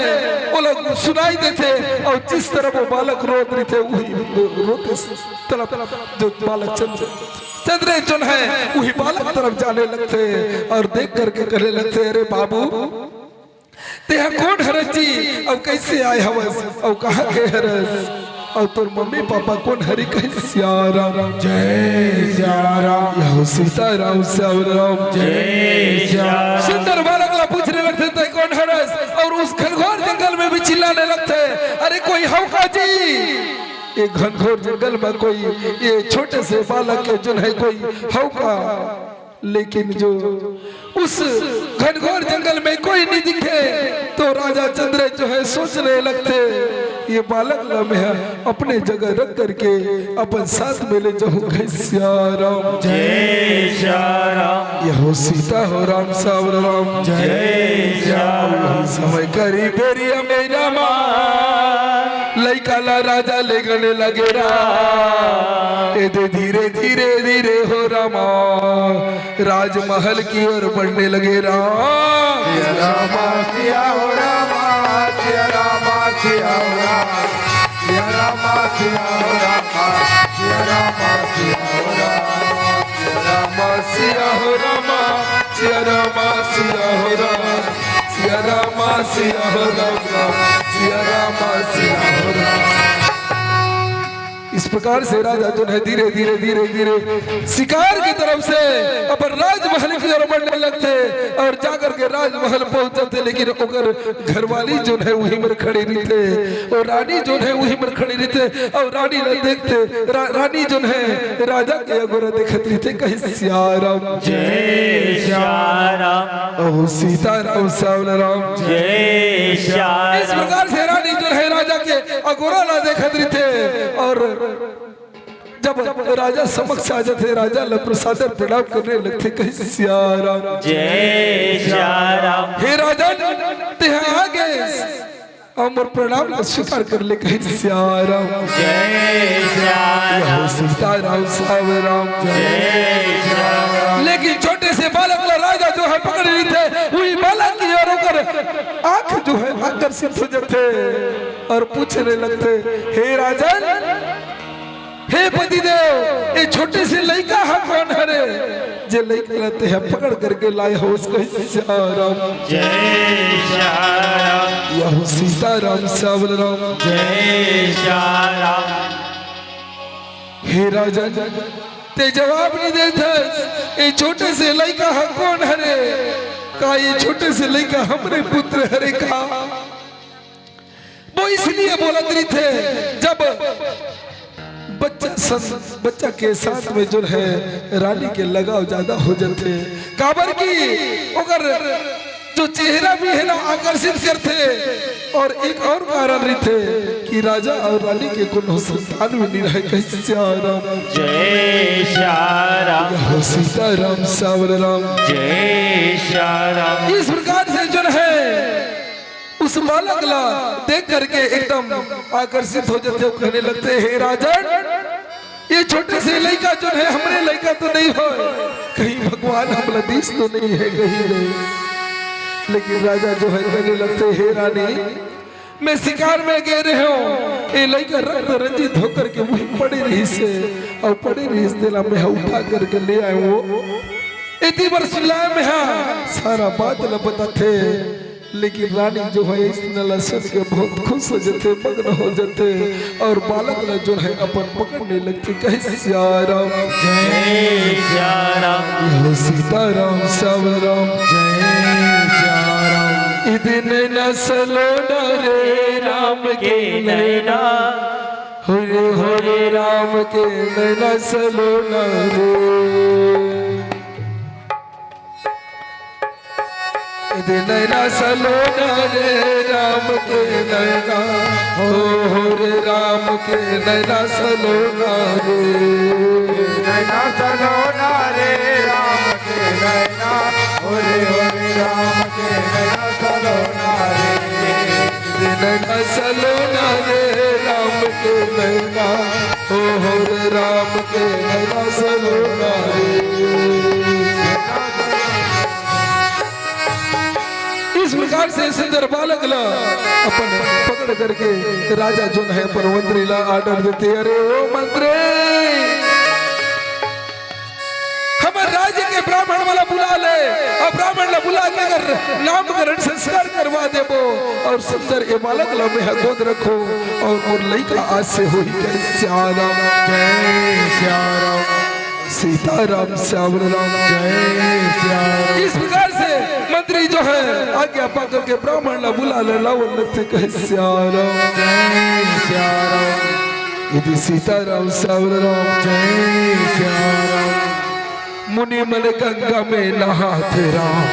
वो लोग सुनाई देते। और जिस तरफ वो बालक रो रही थे वही रोते तरफ जो बालक चंद्रेश जो है वही बालक तरफ जाने लगते और देख करके कहने लगते अरे बाबू ते कौन हरस जी, अब कैसे आए हवस, अब कहाँ के हरस, और तोर मम्मी पापा कौन हरि कहे सियाराम जय सियाराम। यहो सीताराम सियाराम जय सियाराम। सुंदर बालक ला पूछने लगते थे कौन हरस, और उस घनघोर जंगल में भी चिल्लाने लगते अरे कोई हौका जी। ये घनघोर जंगल में कोई ये छोटे से बालक के जो है कोई हौका, लेकिन जो उस घनघोर जंगल में कोई नहीं दिखे तो राजा चंद्रेश जो है सोचने लगते ये बालक ला मैं अपने जगह रख करके अपन साथ में ले जाऊंगा सियाराम जय सियाराम। यहो सीता हो राम सावर राम जय सियाराम। समय करी बेरिया मेरा माँ लइका ला राजा ले गने लगे ए दे धीरे धीरे धीरे हो रामा राजमहल की ओर बढ़ने लगे राम सिया रामा सिया हो रामा, सिया रामा सिया हो रामा, सिया रामा सिया हो रामा, सिया रामा सिया हो रामा, सिया हो रामा सिया रामा सिया हो रामा सिया रामा सिया हो रामा सिया रामा सिया हो रामा। इस प्रकार से राजा जो है धीरे धीरे धीरे धीरे शिकार की तरफ से अपन राजमहल की ओर बढ़ने लगते और जाकर के राजमहल पहुंचते। लेकिन ओकर घरवाली जो है वहीं पर खड़ी रही थे और रानी जो है वहीं पर खड़ी रही थे और रानी न देखते रानी जो है राजा के अगोरा देखत रही थे कहे सियाराम जय सियाराम। ओ सीताराम सावराम जय इस सियाराम। प्रकार से रानी जो है राजा के अगोरा ना देखत रही थे। और जब राजा समक्ष आ जाते राजा ला प्रसाद प्रणाम करने लगते कहे सियाराम जय सियाराम। हे राजा ते आगे अमर प्रणाम स्वीकार कर ले कहे सियाराम जय सियाराम। सीताराम सावराम जय सियाराम। लेकिन छोटे से बालक ला राजा जो है पकड़ रही थे वही बालक की ओर होकर आंख जो है आकर्षित हो जाते और पूछने लगते हे राजन हे पतिदेव ये छोटे से लड़का है कौन हरे जे लड़का लाते हैं पकड़ करके लाए हो उसको सियाराम जय सियाराम। यह सीताराम सावराम जय सियाराम। हे राजन ते जवाब नहीं देते ये छोटे से लड़का है कौन हरे का ये छोटे से लड़का हमरे पुत्र हरे का वो इसलिए बोलत रही थे जब बच्चा के साथ में जो है रानी के लगाव ज्यादा हो जाते काबर की अगर जो चेहरा भी है ना आकर्षित करते और एक और कारण रहते कि राजा और रानी के कोनो संतान में नहीं रहे। कैसे राम जय श्याराम हो सीताराम सावर राम। जय श्याराम। इस प्रकार से जो है उस बालक ला देख करके एकदम आकर्षित हो जाते हो, कहने लगते हे राजन, ये छोटे से लड़का जो है हमारे लड़का तो नहीं हो, कहीं भगवान हमला दीस तो नहीं है कहीं नहीं। लेकिन राजा जो है कहने लगते हे रानी, मैं शिकार में गए रहे हूँ, ये लड़का रक्त रंजित होकर के वही पड़े रही से और पड़े रही से ला मैं उठा करके ले आए वो इतनी वर्ष लाए में हाँ सारा बात न बताते। लेकिन रानी जो है इस नला सुन के बहुत खुश हो जाते, मग्न हो जाते और बालक न जो है अपन पकड़ने लगते। कहे सियाराम जय श्याराम। सीताराम सावराम जय श्याराम। इतने नसलो रे राम के नैना, हरे राम के नैना सलो रे। नैना सलो रे राम के नैना, हो रे राम के नैना सलो रे। नैना सलो रे राम के नैना, होरे होरे राम के नैना सलो रे। नैना सलो रे राम के नैना, हो रे राम के नैना सलो रे। इस प्रकार से सुंदर बालक ला अपन पकड़ करके राजा जो है पर मंत्री ला आर्डर देते, अरे ओ मंत्री हमारे राज्य के ब्राह्मण वाला बुला ले और ब्राह्मण ला बुला के अगर नामकरण संस्कार करवा देबो और सुंदर ये बालक ला में गोद रखो और लड़का आज से हो ही श्याराम जय श्याराम सीताराम श्याम राम जय श्याम। इस प्रकार से मंत्री जो है आज्ञा पाकर के ब्राह्मण ला बुला ले लावन लगते कहे श्याराम जय श्याराम। यदि सीताराम श्याम राम जय श्याराम। मुनि मन गंगा में नहाते राम,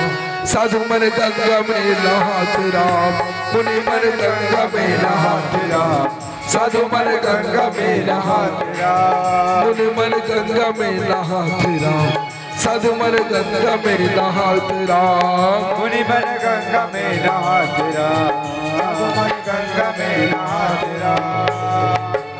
साधु मन गंगा में नहाते राम। मुनि मन गंगा में नहाते राम, साधु मन गंगा में नहाते राम। मुनि मन गंगा में नहाते राम, साधु मन गंगा में नहाते राम। मुनि मन गंगा में नहाते राम, साधु मन गंगा में नहाते राम।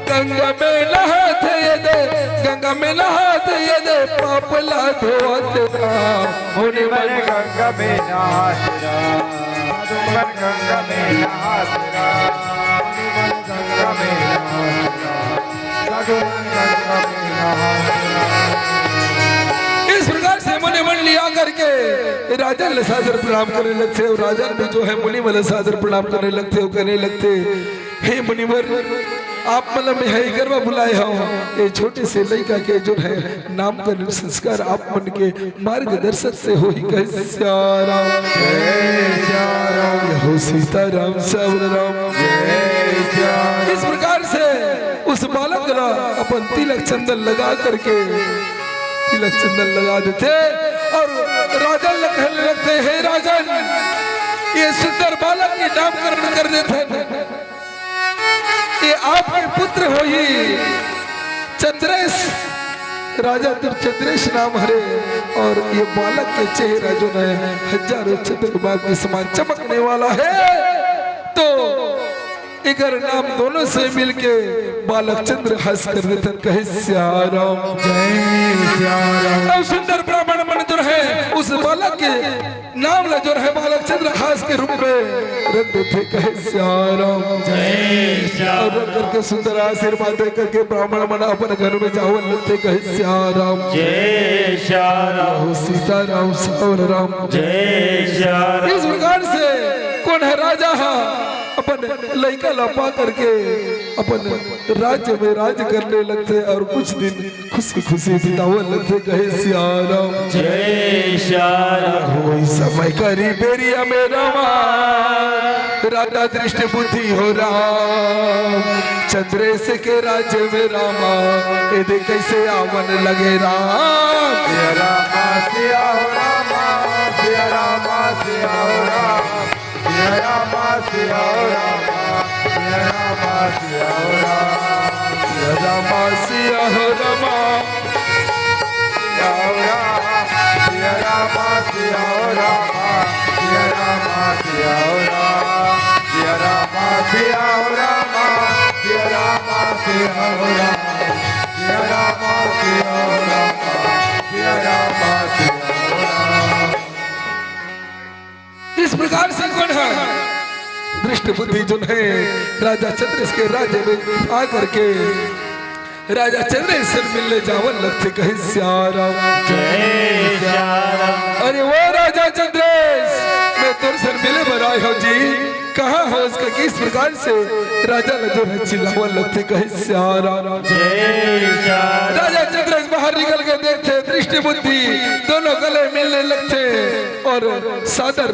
गंगा में नहाते यदे, गंगा में नहाते यदे पाप ला धोते राम। मुनि मन गंगा में नहाते राम, साधु मन गंगा में नहाते राम। मुनि मन गंगा में नहाते राम, साधु मन गंगा में नहाते राम। इस प्रकार से मुनि मंडली आकर के राजा ने सादर प्रणाम करने लगते और राजा भी जो है मुनि वाले सादर प्रणाम करने लगते हो, कहने लगते हे मुनिवर आप मतलब में है गरबा बुलाए हो, ये छोटे से लड़का के जो है नामकरण संस्कार आप मन के मार्गदर्शक से हो ही कहे श्याराम जय श्याराम। हो सीताराम सावराम जय श्याम। इस प्रकार से उस बालक का अपन तिलक चंदन लगा करके तिलक चंदन लगा देते और राजन कहने लगते हे राजन, ये सुंदर बालक के नामकरण कर देते, ये आपके पुत्र हो ही चंद्रेश, राजा चंद्रेश नाम हरे। और ये बालक के चेहरा जो है हजारों चंद्रमा के समान चमकने वाला है, तो इगर नाम दोनों से मिलके बालक चंद्र हंस कर देते कहे श्याराम जय श्याराम। और सुंदर ब्राह्मण मन जो है उस बालक के नाम ला जो है बालक चंद्र हास के रूप में रख देते कहे श्याराम जय श्याम। और रख करके सुंदर आशीर्वाद दे करके ब्राह्मण मन अपन घर में जाओ लगते कहे श्याराम जय श्याराम। सीताराम सावर राम जय श्याराम। इस प्रकार से कौन है राजा अपन लड़का लपा करके अपन राज्य में राज करने लगते और कुछ दिन खुशी खुशी बितावे लगते कहे श्याराम जय श्याराम। हो समय करी बेरिया में रामा, राधा दृष्टि बुद्धि हो राम। चंद्रेश के राज्य में रामा, ये कैसे आवन लगे राम। सिया रामा सिया हो रामा, सिया रामा सिया हो राम। सिया राम सिया राम सिया राम सिया राम सिया राम सिया रामा सिया राम सिया राम सिया राम सिया राम सिया राम सिया राम सिया राम सिया राम सिया राम सिया राम सिया राम सिया राम सिया राम। इस प्रकार से कौन है दृष्ट बुद्धि जो है राजा चंद्रेश के राज्य में आकर के राजा चंद्रेश से मिलने जावन लगते कहे सियाराम जय श्याम अरे वो राजा चंद्रेश मैं तुम से मिले बनाए हो जी कहाँ हो उसका किस प्रकार से राजा ने जो है चिल्लावन लगते कहे सियाराम जय श्याम राजा चंद्रेश बाहर निकल के देखते दृष्टि बुद्धि दोनों गले मिलने लगते और सादर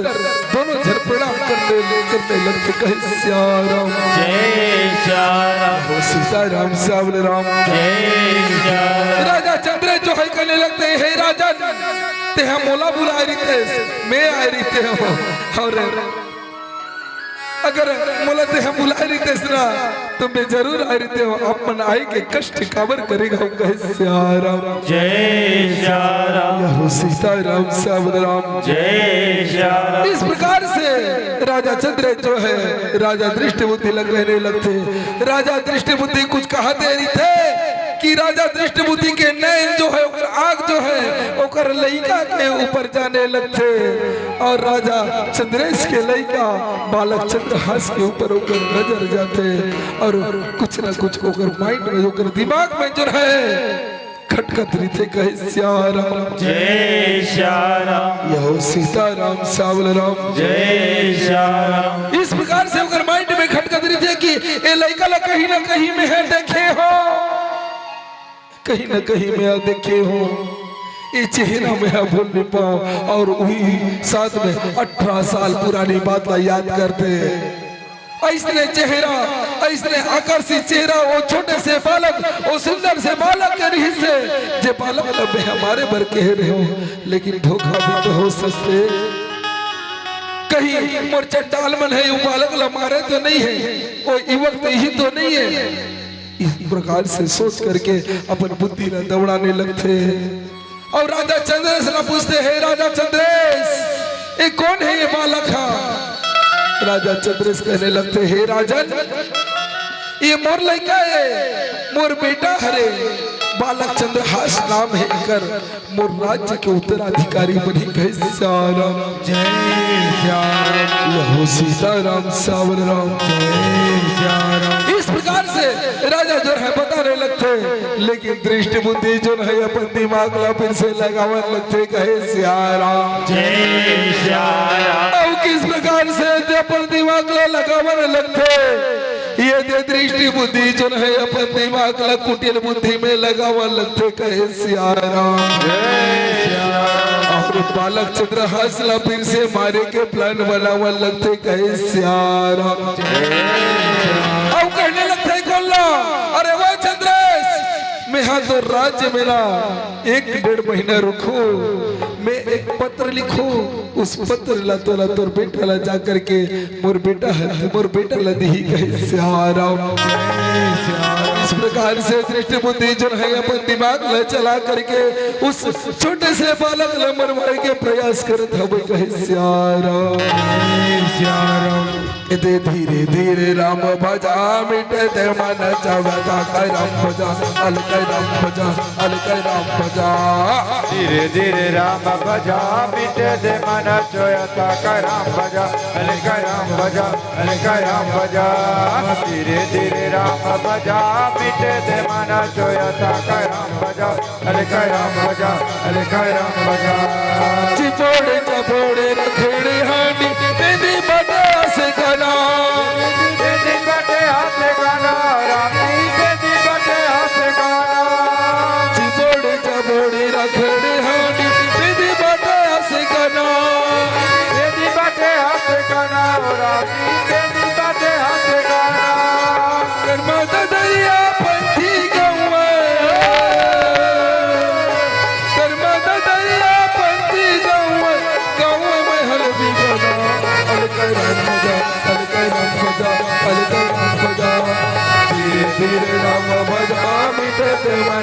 दोनों जन प्रणाम करने लगते कहे सियाराम जय श्याम सीताराम श्यामल राम जय श्याम राजा चंद्रेश जो है कहने लगते हे राजन ते हम मोला बुला रही मैं आ रही थे और अगर मोला ते हम बुला रही थे ना तो मैं जरूर आ रही थे अपन आई के कष्ट काबर करेगा कहे सियाराम जय श्याम हो सीताराम श्यामल राम जय श्याम इस प्रकार से राजा चंद्रेश जो है राजा दृष्टि बुद्धि लग रहने लगते राजा दृष्टि बुद्धि कुछ कहा दे रही थे कि राजा दृष्टि बुद्धि के नैन जो है ओकर आग जो है ओकर लइका के ऊपर जाने लगते और राजा चंद्रेश के लइका बालक चंद्रहास के ऊपर ओकर नजर जाते और कुछ न कुछ ओकर माइंड में ओकर दिमाग में जो है खटखट रही थे कहे सियाराम जय श्याम यहो सीताराम श्यामल राम जय श्याम इस प्रकार से ओकर माइंड में खटखट रही थे कि ए लइका ला कहीं ना कहीं में है देखे हो कहीं ना कहीं में आ देखे हो ये चेहरा में है भूल नहीं पाओ और वही साथ में 18 साल पुरानी बात ला याद करते ऐसने चेहरा ऐसने आकर्षित चेहरा वो छोटे से बालक वो सुंदर से बालक के रही से जे बालक लबे हमारे भर कह रहे हो लेकिन धोखा भी तो हो सकते कहीं मोर चट्टाल मन है वो बालक ला मारे तो नहीं है वो युवक ही तो नहीं है इस प्रकार से सोच करके अपन बुद्धि न दौड़ाने लगते और राजा चंद्रेश न पूछते हैं राजा चंद्रेश ये कौन है ये बालक है राजा चंद्रेश कहने लगते हे राजन ये मोर लड़का है मोर बेटा हरे बालक चंद्रहास नाम है कर मोर राज्य के उत्तराधिकारी बनी गए सियाराम जय श्याम यहो सीताराम श्यामल राम जय श्याम इस प्रकार से राजा जो है बताने लगते लेकिन दृष्टि बुद्धि जो है अपन दिमाग ला फिर से लगावन लगते कहे सियाराम जय श्याम और किस प्रकार से अपन दिमाग ला लगावन लगते ये दे दृष्टि बुद्धि जो है अपन दिमाग ला कुटिल बुद्धि में लगावन लगते कहे सियाराम और बालक चंद्रहास ला फिर से मारे के प्लान बनावन लगते कहे सियाराम और कहने लगते कौन ला अरे वो चंद्रेश मैं हाँ तो राज्य में ना 1-1.5 महीना रुकू मैं एक पत्र लिखू उस पत्र ला तोला तोर बेटा ला जा करके मोर बेटा ला दी कहे सियाराम इस प्रकार से दृष्टि बुद्धि जो है अपन दिमाग ला चला करके उस छोटे से बालक ला मरवाए के प्रयास करत हवे कहे सियाराम दे धीरे धीरे राम भजा मिटे दे मन चवता कर राम भजा अल कर राम भजा अल कर राम भजा धीरे धीरे राम भजा मिटे दे मन चोयता कर राम भजा अल कर राम भजा अल कर राम भजा धीरे धीरे राम भजा मिटे दे मन चोयता कर राम भजा अल कर राम भजा अल कर राम भजा चिपोड़े चपोड़े रखेड़े हानी तेरी बड़ा से गना तेरी बटे हाथ गाना रामी तेरी बटे हाथ गाना चिपोड़े चपोड़े रखेड़े हानी तेरी बड़ा से गना तेरी बटे हाथ गाना रामी तेरी बटे हाथ गाना कर्मदा दरिया पंथी गौआ कर्मदा दरिया पंथी गौआ में हल भी गना अल कर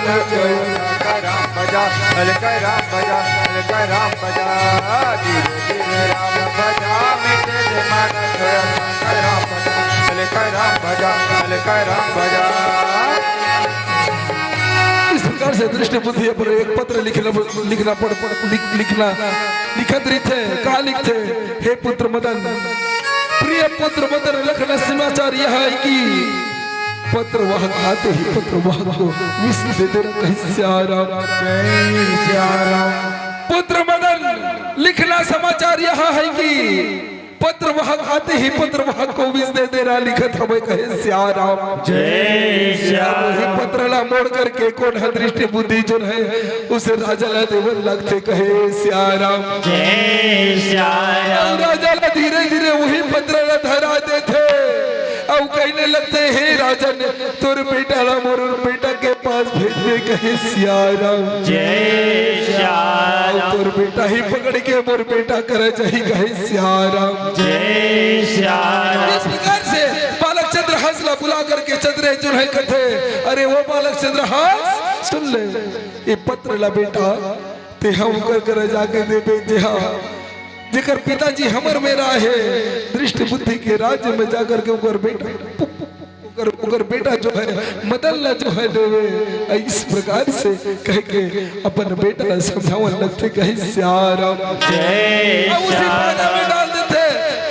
नचो राम भजा हल्का राम भजा हल्का राम भजा धीरे धीरे राम भजा मिटे दे मन छोड़ा राम भजा हल्का राम भजा हल्का राम भजा। इस प्रकार से दृष्टि बुद्धि पर एक पत्र लिखत रीथे का लिखते हे पुत्र मदन प्रिय पुत्र मदन लखन समाचार यह है कि पत्र वाहक आते ही पत्र वाहक को विष दे देना कहीं श्याराम जय श्याराम। पुत्र मदन लिखना समाचार यह है कि पत्र वाहक आते ही पत्र वाहक को विष दे देना लिखत हमें कहे श्याराम जय श्याम। पत्र ला मोड़ करके कौन है दृष्टि बुद्धि जो है उसे राजा ला देवन लगते कहे श्याराम जय श्याम। राजा ला धीरे धीरे वही पत्र ला धरा देते और कहने लगते हे राजन तोर बेटा ला मोर बेटा के पास भेज दे कहे श्याराम जय श्याम। तोर बेटा ही पकड़ के मोर बेटा करे चाहिए कहे श्याराम जय श्याम। इस प्रकार से बालक चंद्रहास ला बुला करके चंद्रे जो है कथे अरे वो बालक चंद्रहास सुन ले ये पत्र ला बेटा ते हम कर जाके दे भेजे जेकर पिताजी हमर मेरा है दृष्टि बुद्धि के राज्य में जाकर के उकर बेटा जो है मदन ला जो है देवे इस प्रकार से कह के अपन बेटा ला समझावन लगते कहे श्याराम जय उसी पागा में डाल देते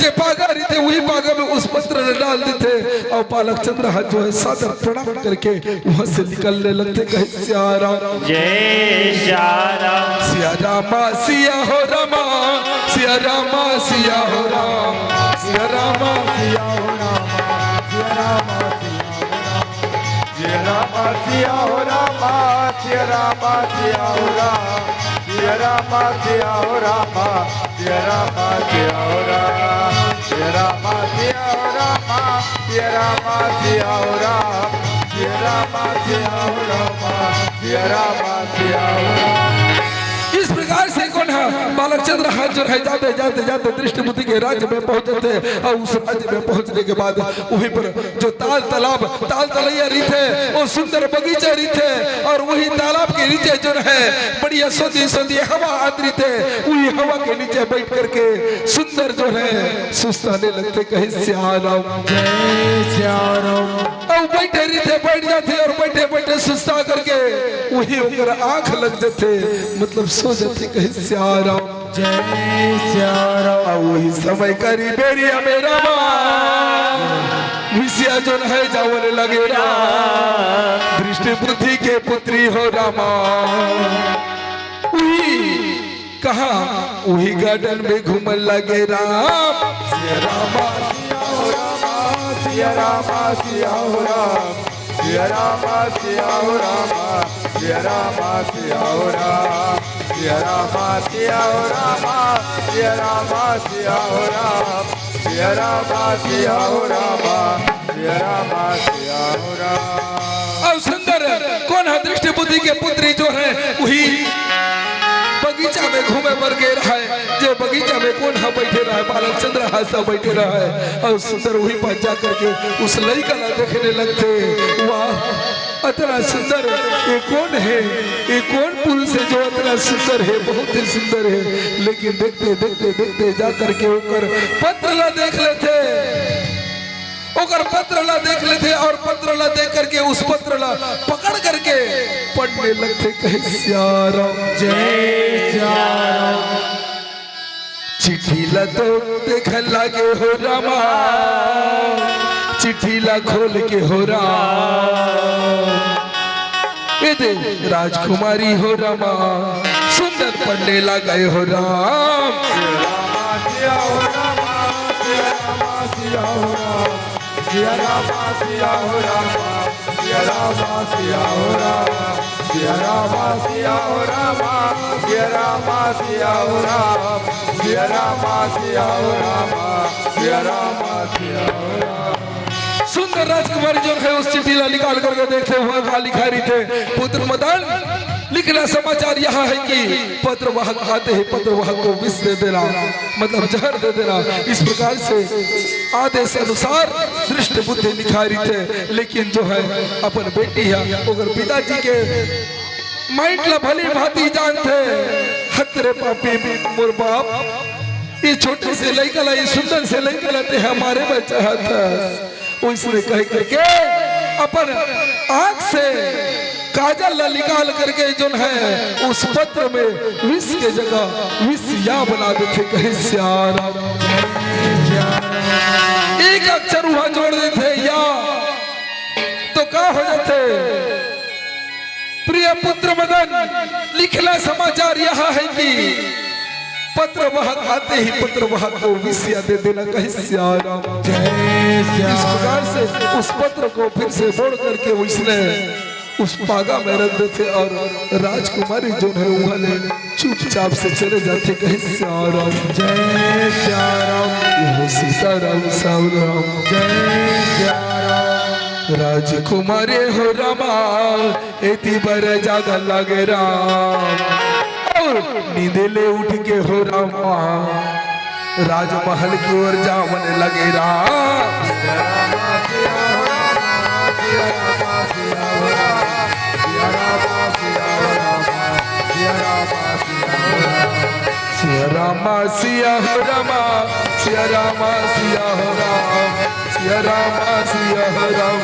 जे पागा रहते वही पागा में उस पत्र में डाल देते और बालक चंद्रहास जो है सादर प्रणाम करके वहां से निकलने लगते कहे श्याराम जय श्याम। सिया रामा सिया हो रामा सिया रामा सिया हो राम सिया रामा सिया हो रामा सिया रामा सिया हो रामा सिया रामा सिया हो रामा सिया रामा सिया हो रामा सिया रामा सिया हो रामा सिया रामा सिया हो रामा सिया रामा सिया हो रामा सिया रामा सिया हो रामा सिया रामा सिया हो रामा। इस प्रकार से कौन है बालक चंद्रहास जो है जाते जाते जाते दृष्टि बुद्धि के राज्य में पहुंचते और उस राज्य में पहुंचने के बाद वहीं पर जो ताल तालाब ताल तलैया रीते और सुंदर बगीचा रीते और वही तालाब के नीचे जो है बढ़िया सोती सोती हवा आती थे वही हवा के नीचे बैठ करके सुंदर जो है सुस्ताने लगते कहे श्याराम जय श्याराम। और बैठे रीते बैठ जाते और बैठे बैठे सुस्ता करके वही उनका आंख लग जाते मतलब सो जाते कहे श्याराम जय श्याराम। वही समय करी बेरिया मेरा विषया जो है जावने लगे राम दृष्टि बुद्धि के पुत्री हो रामा वही कहा वही गार्डन में घूमने लगे राम सिया रामा सिया हो रामा सिया रामा सिया हो राम सिया रामा सिया हो रामा सिया रामा सिया हो राम सिया रामा सिया हो रामा सिया रामा सिया हो राम सिया रामा सिया हो रामा सिया रामा सिया हो राम। अब सुंदर कौन है दृष्टि बुद्धि के पुत्री जो है वही बगीचा में घूमे पर गे रहा है जो बगीचा में कौन है बैठे रहा है बालक चंद्रहास बैठे रहा है और सुंदर वही पास जा करके उस लड़का ला देखने लगते वाह इतना सुंदर ये कौन है ये कौन पुरुष है जो इतना सुंदर है बहुत ही सुंदर है लेकिन देखते देखते देखते जा करके ऊपर पत्र ला देख लेते ओकर पत्र ला देख लेते और पत्र ला देख करके उस पत्र ला पकड़ करके पढ़ने लगते कहे श्याराम जय श्याराम। चिट्ठी ला तो देख लागे हो रामा चिट्ठी ला खोल के हो राम ये दे राजकुमारी हो रामा सुंदर पढ़ने लगे हो राम सिया हो रामा सिया रामा सिया हो राम सिया रामा सिया हो रामा सिया रामा सिया हो रामा सिया रामा सिया हो रामा सिया रामा सिया हो रामा सिया रामा सिया हो रामा सिया रामा सिया हो रामा। सुंदर राजकुमारी जो है उस चिट्ठी ला निकाल करके देखते हुए लिखा रही थे पुत्र मदन लिख लिखना समाचार यहाँ है कि पत्रवाहक आते ही पत्रवाहक को विष दे देना, मतलब जहर दे देना। इस प्रकार से आदेश अनुसार दृष्ट बुद्धि लिखारी थे, लेकिन जो है अपन बेटी है अगर पिताजी के माइंड ला भली भांति जानते, हतरे पापी मोर बाप ये छोटे से लड़का ला, ये सुंदर से लड़का लाते हमारे बच्चा था, उसने कह करके अपन आंख से काजल ला निकाल करके जो है उस पत्र में विष के जगह विष या बना देते, कहे श्यारा एक अक्षर वहां जोड़ देते या तो क्या हो जाते। प्रिय पुत्र मदन, लिखना समाचार यहाँ है कि पत्र वाहक आते ही पत्र वाहक को विषया दे देना, कहे श्यारा इस प्रकार से उस पत्र को फिर से बोड़ करके उसने उस पागा में रख देते और राजकुमारी जो है वहां चुपचाप से चले जाते, कहे श्याराम जय श्याराम सीताराम सावराम जय श्याराम। राजकुमारी हो रामा एती बर जागा लगे राम, और नींद ले उठ के हो रामा राजमहल की ओर जावन लगे राम। सिया रामा सिया हो रामा, सिया रामा सिया हो राम, सिया रामा सिया हो राम,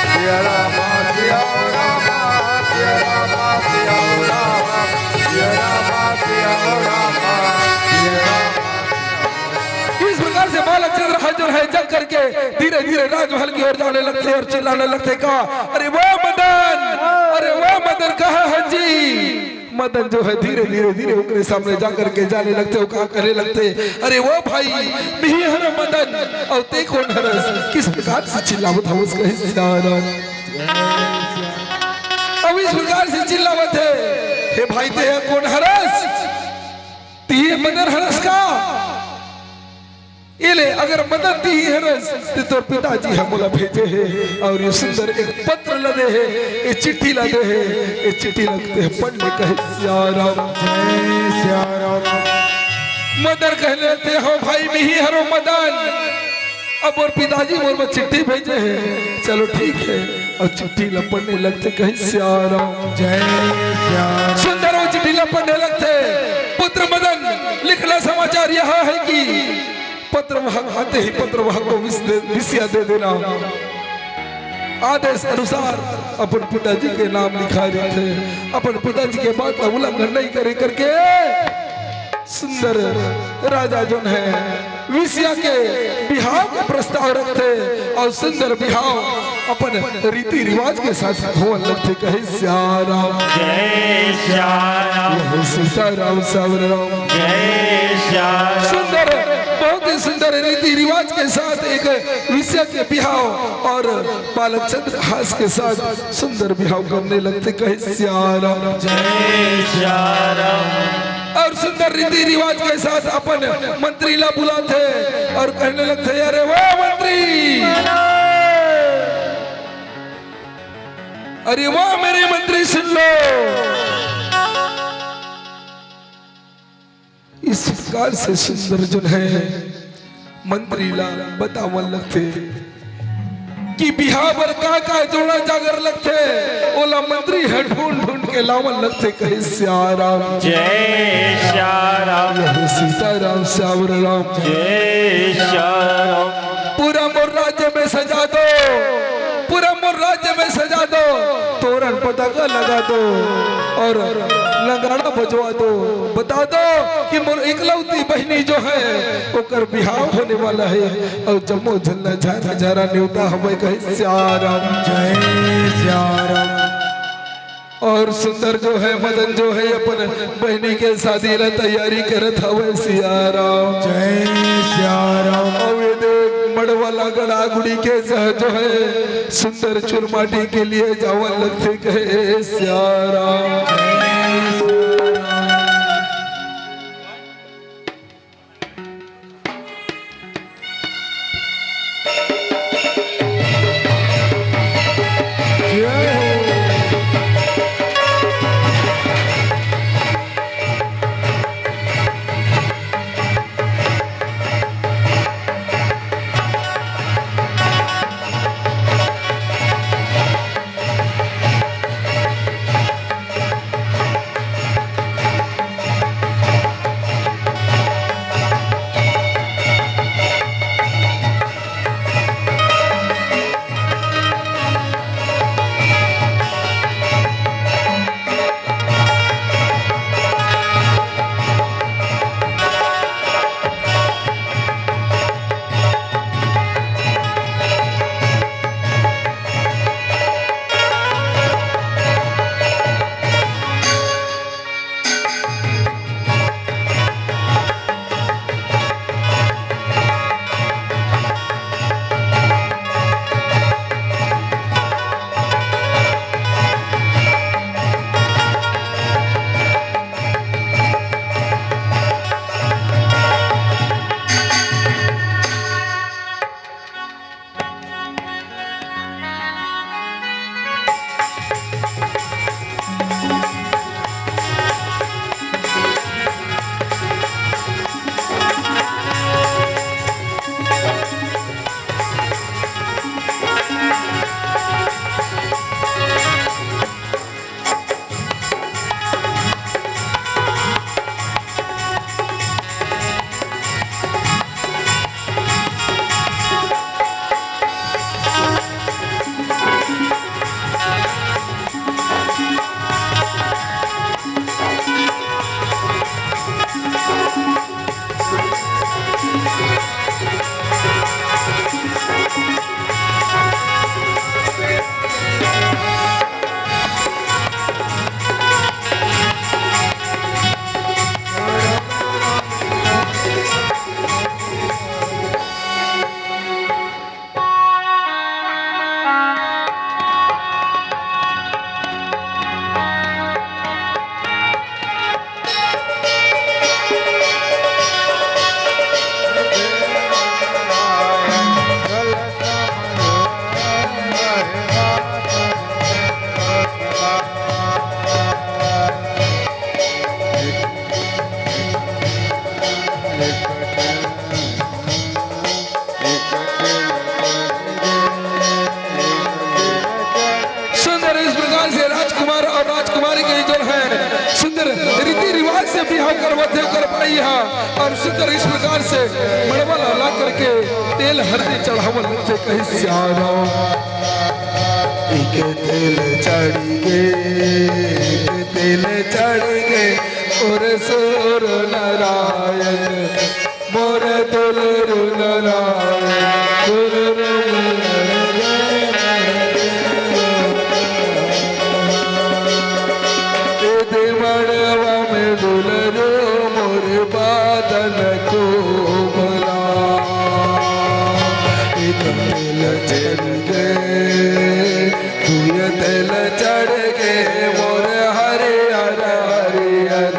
सिया रामा सिया हो रामा, सिया रामा सिया हो रामा, सिया रामा सिया हो रामा, सिया रामा। इस प्रकार से बालक चंद्रहास जो है जग करके धीरे धीरे राजमहल की ओर जाने लगते और चिल्लाने लगते, कहा अरे वो मदन, अरे वो मदन कहाँ है जी। मदन जो है धीरे धीरे धीरे उनके सामने जाकर के जाने लगते हो, कहा करने लगते अरे वो भाई नहीं हर मदन और ते कौन हरस, किस प्रकार से चिल्लावत है उसका हिस्सा। अब इस प्रकार से चिल्लावत है, हे भाई ते कौन हरस, ती मदन हरस का ये ले, अगर मदन ती हरस तो पिताजी हम बोला भेजे है और ये सुंदर एक पत्र लदे है, ये चिट्ठी लदे है, ये चिट्ठी लगते है पढ़ने कहे श्याराम जय श्याराम। मदन कहने लगते हो भाई नहीं हरो मदन, अब और पिताजी बोल में चिट्ठी भेजे है, चलो ठीक है, और चिट्ठी लपड़ने लगते कहे श्याराम जय श्याराम। सुंदर वो चिट्ठी लपड़ने लगते, पुत्र मदन लिखना समाचार यहाँ है कि पत्र वाहक आते ही पत्र वाहक को विषया दे देना। आदेश अनुसार अपन पिताजी के नाम लिखा रहे थे, अपन पिताजी के बात का उल्लंघन नहीं करे करके सुंदर राजा जो है विषया के बिहाव का प्रस्ताव रखते और सुंदर बिहाव अपन रीति रिवाज के साथ होने लगते, कहे श्याराम जय श्याराम सीताराम सावराम जय श्याराम। सुंदर बहुत ही सुंदर रीति रिवाज के साथ एक विषय के बिहाव और बालक चंद्रहास के साथ सुंदर बिहाव करने लगते, कहे श्याराम जय श्याराम। और सुंदर रीति रिवाज के साथ अपन मंत्री ला बुलाते और कहने लगते अरे वाह मंत्री, अरे वाह मेरे मंत्री सुन लो। इस प्रकार से सुंदर जो है मंत्री ला बतावन लगते कि बिहार पर का जोड़ा जागर लगते, ओला मंत्री है ढूंढ ढूंढ के लावन लगते, कहे श्याराम जय श्याराम सीताराम सावराम जय श्याराम। पूरा मोर राज्य में सजा दो, पूरा मोर राज्य में सजा दो, तोरण पताका लगा दो और नगाड़ा बजवा दो, बता दो कि मोर इकलौती बहनी जो है ओकर बिहाव होने वाला है और जम्मो झल्ला झारा झारा न्योता हमें कहे श्याराम जय श्याराम। और सुंदर जो है मदन जो है अपन बहनी के शादी ला तैयारी करत हवे, श्याराम जय श्याराम। और ये देख मड़वाला गड़ा गुड़ी के जो है सुंदर चुरमाटी के लिए जावन लगते, कहे श्याराम होकर मथे कर पाई हा और सुंदर इस प्रकार से मड़वा ला करके तेल हल्दी चढ़ावल से कही सियारा के तेल चढ़ गे तेल चढ़ गे और सुर नारायण मोर दुलरु नारायण गुरु मड़वा में दुलरो मोर बादल को भला तेल चढ़ गए तुय तेल चढ़ गए मोर हरियर हरियर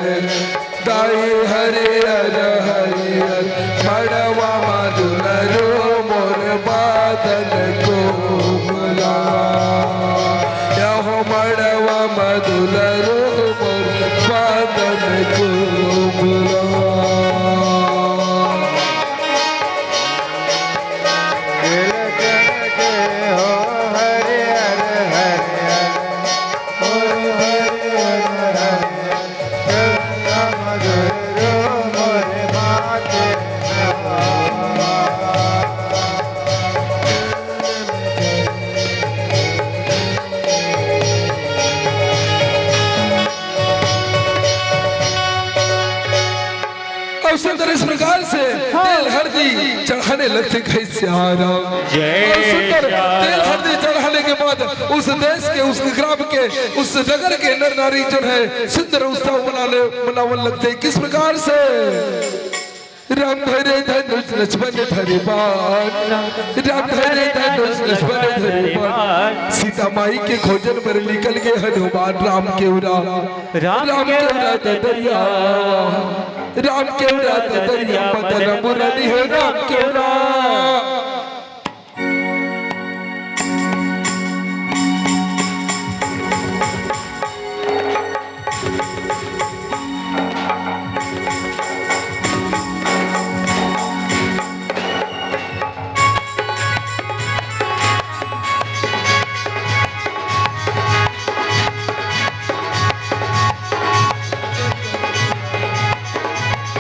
दाई हरियर हरियर मड़वा में दुलरो मोर बादल को भला यहो मड़वा में दुलरो मोर बादल को भला सुंदर इस प्रकार से तेल हल्दी चढ़ाने लगते कहीं सियारा और सुंदर तेल हल्दी चढ़ाने के बाद उस देश के उस ग्राम के उस नगर के नर नारी जो है सुंदर उत्सव मनाने लगते किस प्रकार से राम धरे धनुष लक्ष्मण धरे बाण राम धरे धनुष लक्ष्मण धरे बाण सीता माई के खोजन पर निकल गए हनुमान राम के उरा दरिया राम के उरा दरिया पतन मुरली है राम के उरा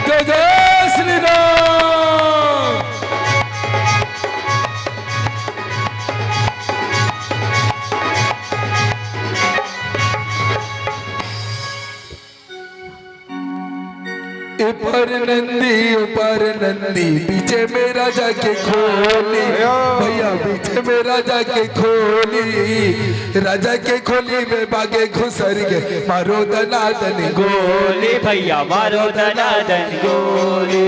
जय श्री राम। ऊपर नंदी पीछे में राजा के खोली भैया पीछे में राजा के खोली राजा के खोली में बागे घुसर गए मारो दनादन गोली भैया मारो दनादन गोली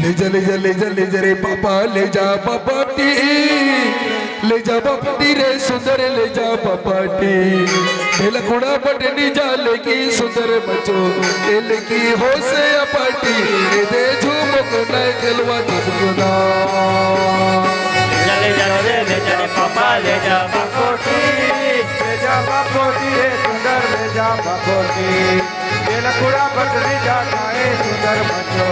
ले जा रे पापा ले जा पापाटी ले जा पापाटी रे सुंदर ले जा पापाटी बेला घोड़ा पटनी जा लेकी सुंदर बचो एल की हो से अपाटी दे झूमक न गलवा झुमकुना ले जा रे पापा ले जा पापोटी रे सुंदर ले जा बापोटी बेला घोड़ा पटनी जा जाए सुंदर बचो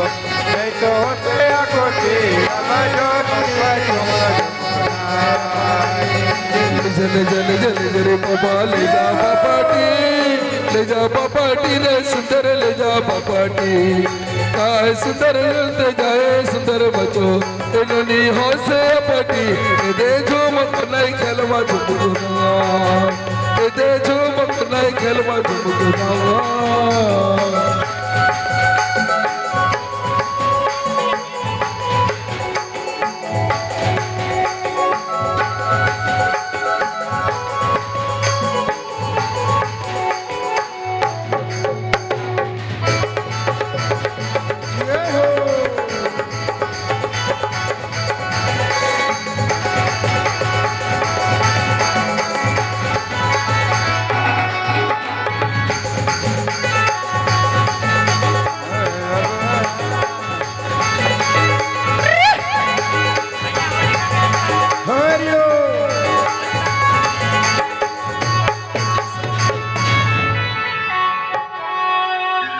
नहीं तो होते कोटी अमजो ले रे पापा ले जा पापाटी रे सुंदर ले जा पापाटी काय सुंदर ले जाए सुंदर बचो इन्होंने हो से पटी दे झूमक नहीं खेलवा झुमकुना दे झूमक नहीं खेलवा झुमकुना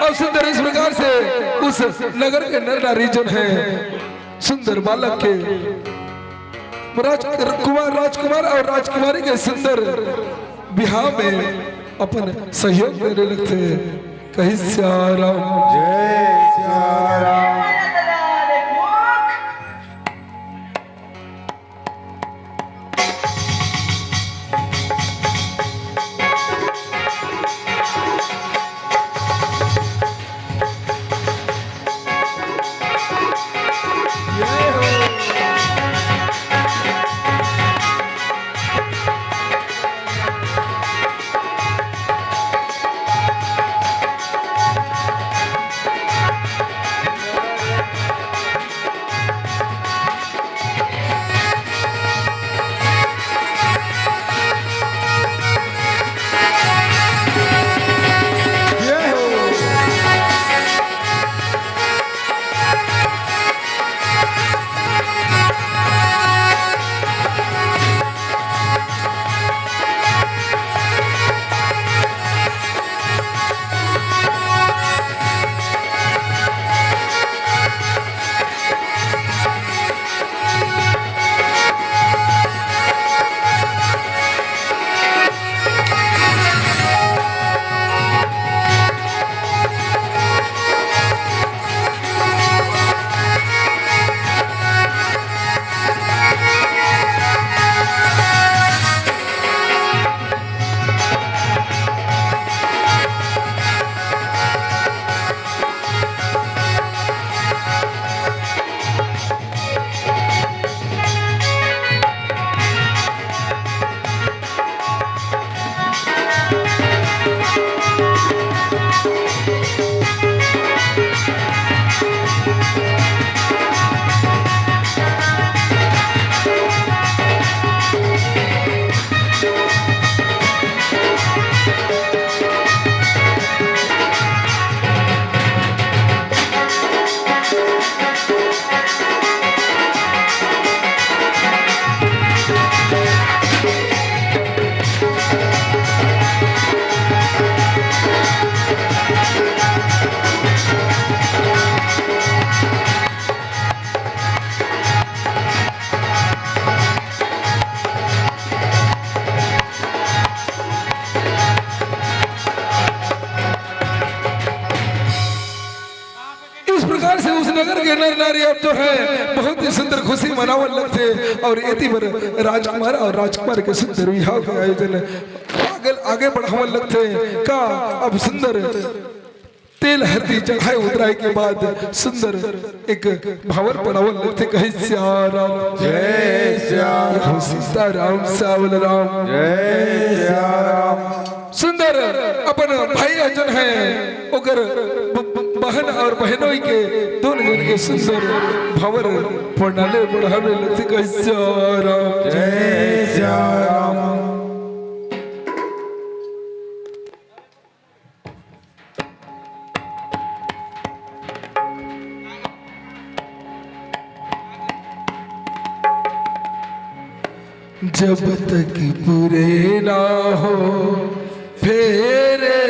और सुंदर इस प्रकार से उस नगर के नर नारी जन है सुंदर बालक के राजकुमार और राजकुमारी के सुंदर बिहार में अपन सहयोग देने लगते हैं। कहीं श्याम जय सिया राम। नगर के नर नारी अब जो है बहुत ही सुंदर खुशी मनावन लगते और एती बर राजकुमार और राजकुमार के सुंदर विवाह के आयोजन आगे बढ़ावन लगते का अब सुंदर तेल हल्दी चढ़ाए उतराए के बाद सुंदर एक भावर पड़ावन लगते कहे श्याम जय श्याम सीताराम सावल राम जय श्याम। सुंदर अपन भाई अजन है ओकर बहन और बहनों के दोनों जन के सुंदर भवर पढ़ाने बढ़ाने लगते कहे श्याम जय श्याम। जब तक पूरे ना हो फेरे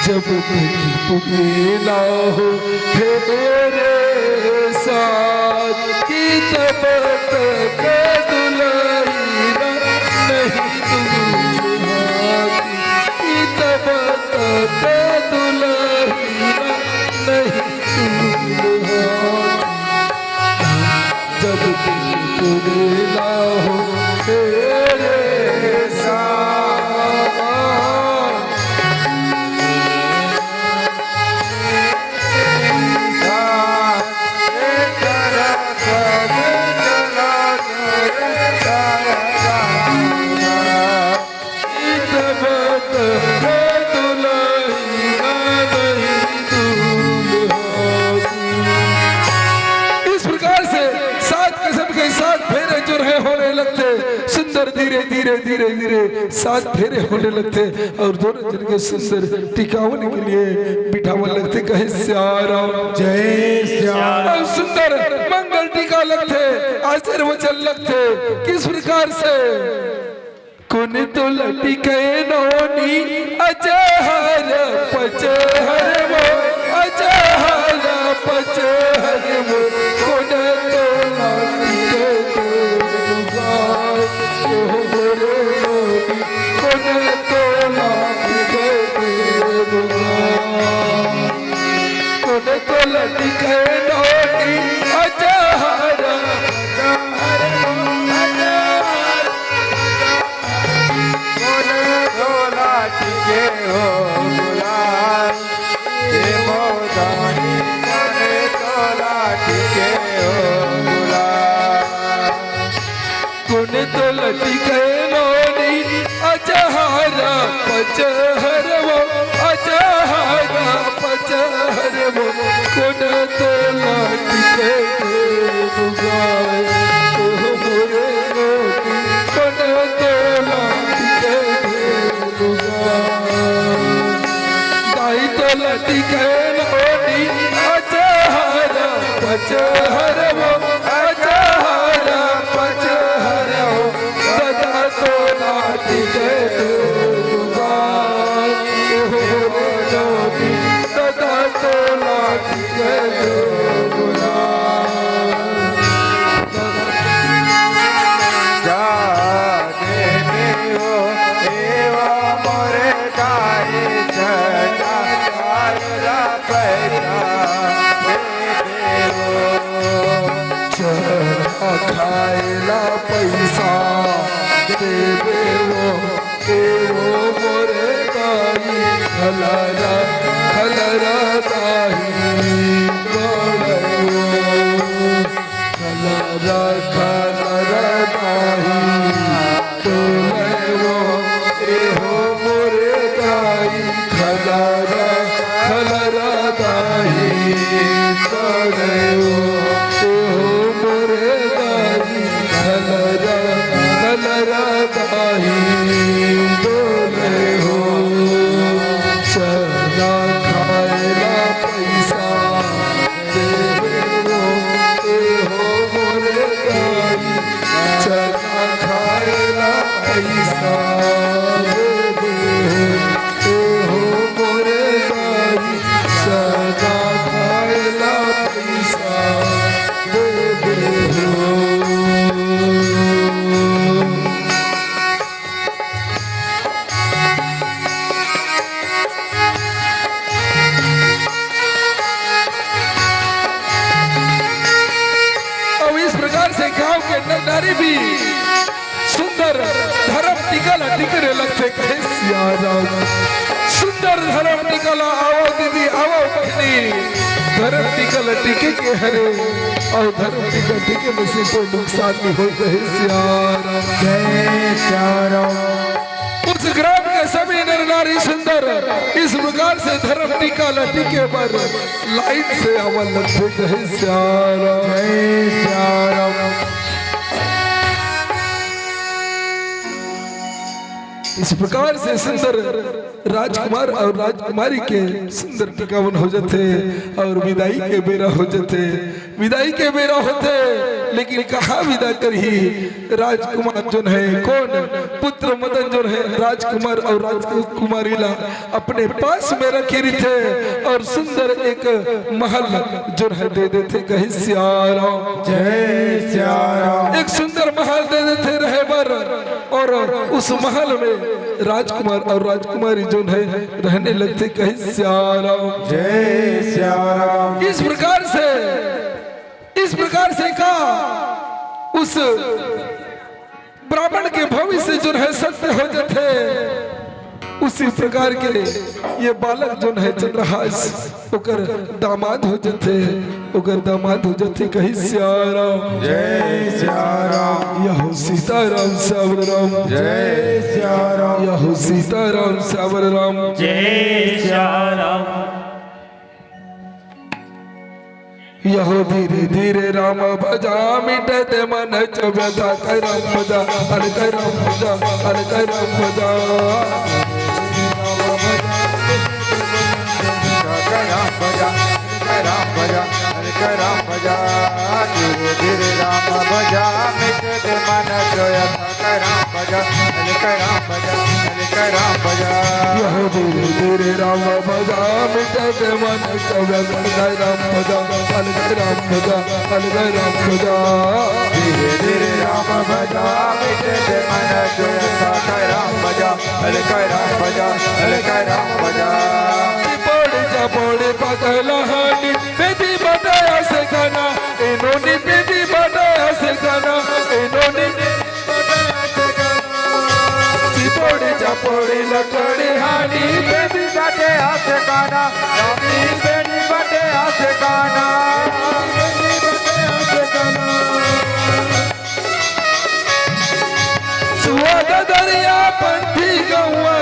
जब तक पूरे ना हो फेरे साथ की तब तक दुल्हन नहीं दुल्हाती की तब तक दुल्हन नहीं दुल्हाती जब तुझे ना हो तेरे साथ धीरे धीरे धीरे धीरे साथ फेरे होने लगते और दोनों जन के सुंदर टिकावन के लिए बिठावन लगते कहे श्याम जय श्याम। और सुंदर मंगल टीका लगते आशीर्वचन लगते किस प्रकार से कुनित तो लटिके नोनी अजहर पचहर वो अजहर पचहर वो कोन तो लटिके कोन तो लटिके कोन तो लटिके नोनी अजहर टिके हो गुलाल ये मोदानी कोने तोला टिके हो गुलाल कोने तो लटिके नोनी अजहर पचहर वो अजहर पचहर वो कोने तो लटिके बुगाए ओ मोरे नोनी कोने तो लटिके दाई तो लटिके नोनी अजहर पचहर वो अजहर पचहर वो सदा तो लटिके सदा तो लटिके जा देते हो एवा मोरे गाए छटा कायरा पैसा देते हो चरा खाएला पैसा देवे वो मोरे दाई खलरा खलरा दाई खलरा खलरा दाई वो मोरे दाई खलरा खलरा दाई मोरे दाई खलरा खलरा दाई बोले हो चना खाएला पैसा देवे वो मोरे दाई चना खाएला पैसा देवे हो मोरे दाई चना खाएला पैसा देवे हो और इस प्रकार से गांव के नर नारी भी सुंदर धर्म टिकला टिकरे लगते कहे सिया राम सुंदर धर्म टिकला आओ दीदी आओ बहनी धर्म टिकला टिके के हरे और धर्म टिकला टिके में से कोई नुकसान नहीं हो कहे सिया राम जय श्याम उस ग्राम के सभी नर नारी सुंदर इस प्रकार से धर्म टीका लटिके पर लाइन से अमल लगते कहे सिया राम जय श्याम इस प्रकार से सुंदर राजकुमार और राजकुमारी के सुंदर टिकावन हो जाते और विदाई के बेरा हो जाते विदाई के बेरा होते लेकिन कहा विदा करी राजकुमार जो है कौन पुत्र मदन जो है राजकुमार और राजकुमारी ला अपने पास में रखे थे और सुंदर एक महल जो है दे देते कहे सिया राम जय श्याम एक सुंदर महल दे देते रहे बर और उस महल में राजकुमार और राजकुमारी जो है रहने लगते कहे सिया राम जय श्याम इस प्रकार से कहा उस ब्राह्मण के भविष्य जो है सत्य हो जाते उसी प्रकार के ये बालक जो है चंद्रहास ओकर दामाद हो जाते कहीं सिया राम जय श्याम यहो सीताराम श्यावर राम जय श्याम यहो सीताराम श्यावर राम जय श्याम यहो धीरे धीरे राम भजा मिटते मन व्यथा करम भजा हर करम भजा हर करम भजा राम भजा राम भजा राम भजा धीरे धीरे राम भजा मिटे दे मन जो यथा राम भजा राम भजा राम भजा यह धीरे धीरे राम भजा मिटे दे मन चौबे राम भजा राम भजा राम भजा धीरे धीरे राम भजा मिटे दे मन जो यथा राम भजा राम भजा राम भजा बोड़े पगला हानी बेटी बनाया से गाना इन्होंने बेटी बनाया से गाना इन्होंने बोड़े चपोड़े लकड़े हानी बेटी बाटे हाथ गाना बेटी बाटे हाथ गाना सुहाग दरिया पंथी गौआ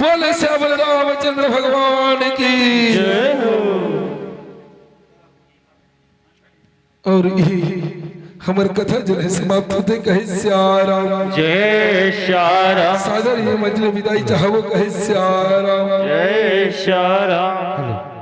बोले श्याम रामचंद्र भगवान की जय हो। और हमार कथा जो है समाप्त होते कहे श्याराम जय श्याराम सागर ये मंजिल विदाई चाहो कहे श्याराम जय श्याराम।